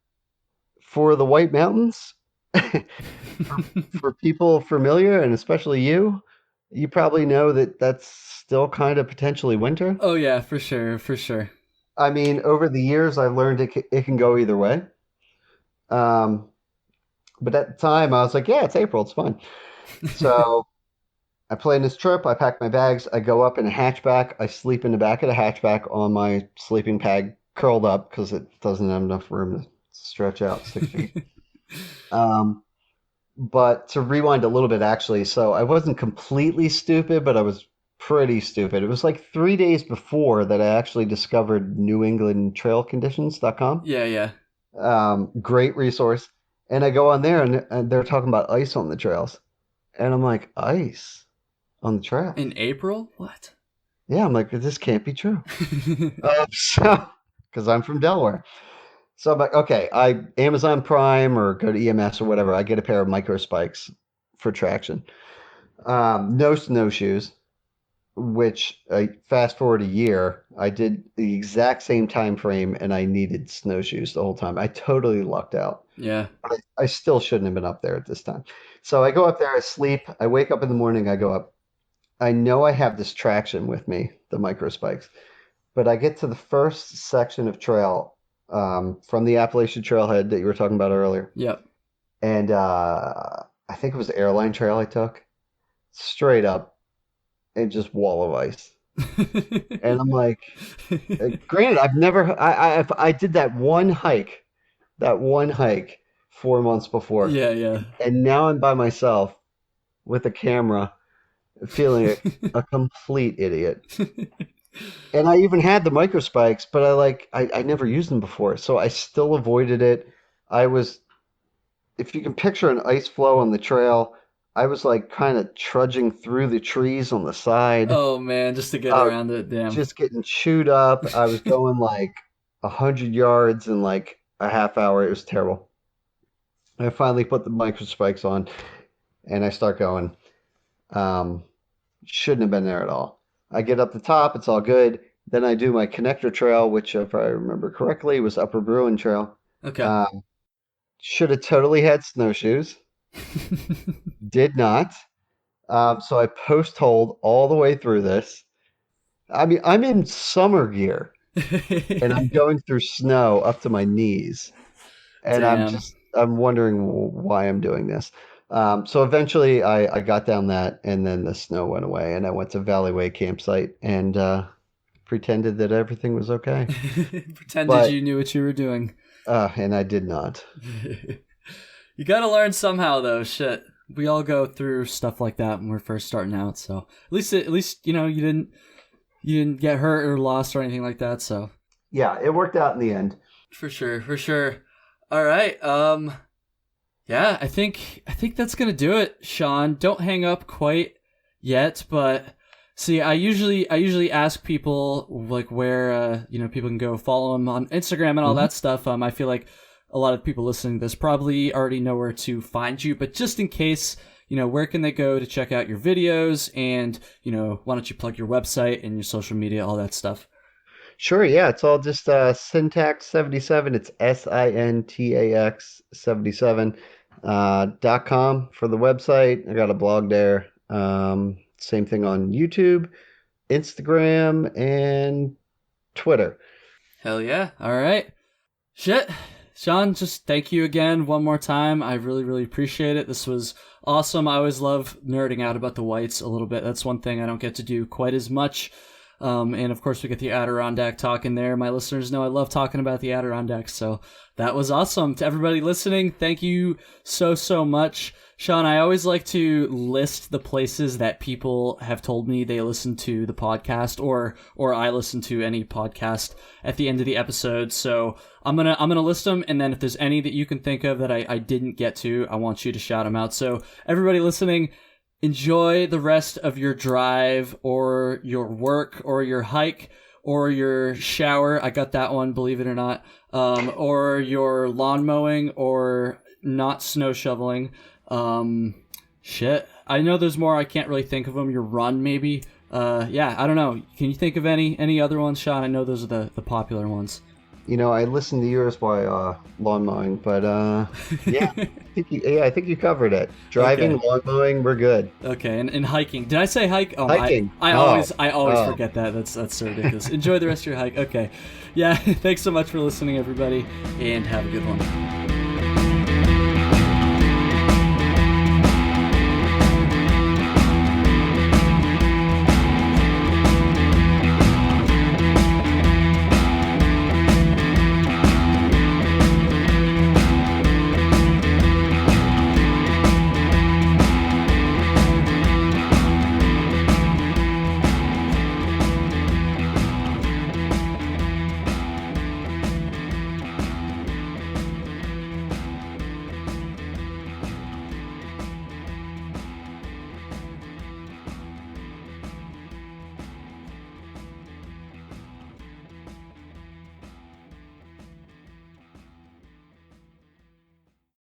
Speaker 2: for the White Mountains. For people familiar, and especially you probably know that that's still kind of potentially winter.
Speaker 1: Oh yeah, for sure, for sure.
Speaker 2: I mean, over the years, I've learned it can go either way. Um, but at the time, I was like, yeah, it's April, it's fine. So I plan this trip. I pack my bags. I go up in a hatchback. I sleep in the back of the hatchback on my sleeping bag curled up because it doesn't have enough room to stretch out 6 feet. Um, but to rewind a little bit, actually, so I wasn't completely stupid, but I was pretty stupid. It was like 3 days before that I actually discovered NewEnglandTrailConditions.com.
Speaker 1: Yeah, yeah.
Speaker 2: Great resource. And I go on there and they're talking about ice on the trails. And I'm like, ice on the trail?
Speaker 1: In April? What?
Speaker 2: Yeah, I'm like, this can't be true. So, because I'm from Delaware. So I'm like, okay, I Amazon Prime or go to EMS or whatever. I get a pair of micro spikes for traction. No snowshoes, which I fast forward a year, I did the exact same time frame and I needed snowshoes the whole time. I totally lucked out.
Speaker 1: Yeah.
Speaker 2: I still shouldn't have been up there at this time. So I go up there, I sleep, I wake up in the morning, I go up. I know I have this traction with me, the micro spikes, but I get to the first section of trail from the Appalachian Trailhead that you were talking about earlier.
Speaker 1: Yep.
Speaker 2: And I think it was the airline trail I took, straight up and just wall of ice. And I'm like, granted, I've never, I did that one hike 4 months before.
Speaker 1: Yeah, yeah.
Speaker 2: And now I'm by myself with a camera feeling a complete idiot. And I even had the micro spikes, but I never used them before. So I still avoided it. I was, if you can picture an ice flow on the trail, I was like kind of trudging through the trees on the side.
Speaker 1: Oh man, just to get around it, damn.
Speaker 2: Just getting chewed up. I was going like 100 yards in like a half hour. It was terrible. I finally put the micro spikes on and I start going. Shouldn't have been there at all. I get up the top, it's all good. Then I do my connector trail, which if I remember correctly was Upper Bruin Trail.
Speaker 1: Okay.
Speaker 2: Should have totally had snowshoes. Did not. So I post hold all the way through this. I mean, I'm in summer gear and I'm going through snow up to my knees. And
Speaker 1: Damn.
Speaker 2: I'm wondering why I'm doing this. So eventually I got down that and then the snow went away and I went to Valley Way campsite and pretended that everything was okay.
Speaker 1: Pretended you knew what you were doing.
Speaker 2: And I did not.
Speaker 1: You gotta learn somehow though, shit. We all go through stuff like that when we're first starting out, so at least you know you didn't get hurt or lost or anything like that, so.
Speaker 2: Yeah, it worked out in the end.
Speaker 1: For sure. All right. Yeah, I think that's gonna do it, Shawn. Don't hang up quite yet, but see, I usually ask people like where people can go follow them on Instagram and all that stuff. I feel like a lot of people listening to this probably already know where to find you, but just in case, where can they go to check out your videos and why don't you plug your website and your social media, all that stuff?
Speaker 2: Sure, yeah, it's all just SINTAX77. It's SINTAX77 .com for the website. I got a blog there. Same thing on YouTube, Instagram, and Twitter.
Speaker 1: Hell yeah. All right. Shit. Shawn, just thank you again one more time. I really, really appreciate it. This was awesome. I always love nerding out about the whites a little bit. That's one thing I don't get to do quite as much. And of course we get the Adirondack talk in there. My listeners know I love talking about the Adirondacks. So that was awesome. To everybody listening, thank you so much. Shawn, I always like to list the places that people have told me they listen to the podcast or I listen to any podcast at the end of the episode. So I'm gonna list them, and then if there's any that you can think of that I didn't get to, I want you to shout them out. So everybody listening, enjoy the rest of your drive or your work or your hike or your shower. I got that one, believe it or not. Or your lawn mowing or not snow shoveling. Shit. I know there's more. I can't really think of them. Your run, maybe. Yeah, I don't know. Can you think of any other ones, Shawn? I know those are the popular ones.
Speaker 2: I listened to yours while lawn mowing, but yeah, I think you covered it. Driving, okay. Lawn mowing, we're good.
Speaker 1: Okay, and hiking. Did I say hike? Oh,
Speaker 2: hiking.
Speaker 1: I always forget that. That's so ridiculous. Enjoy the rest of your hike. Okay, yeah. Thanks so much for listening, everybody, and have a good one.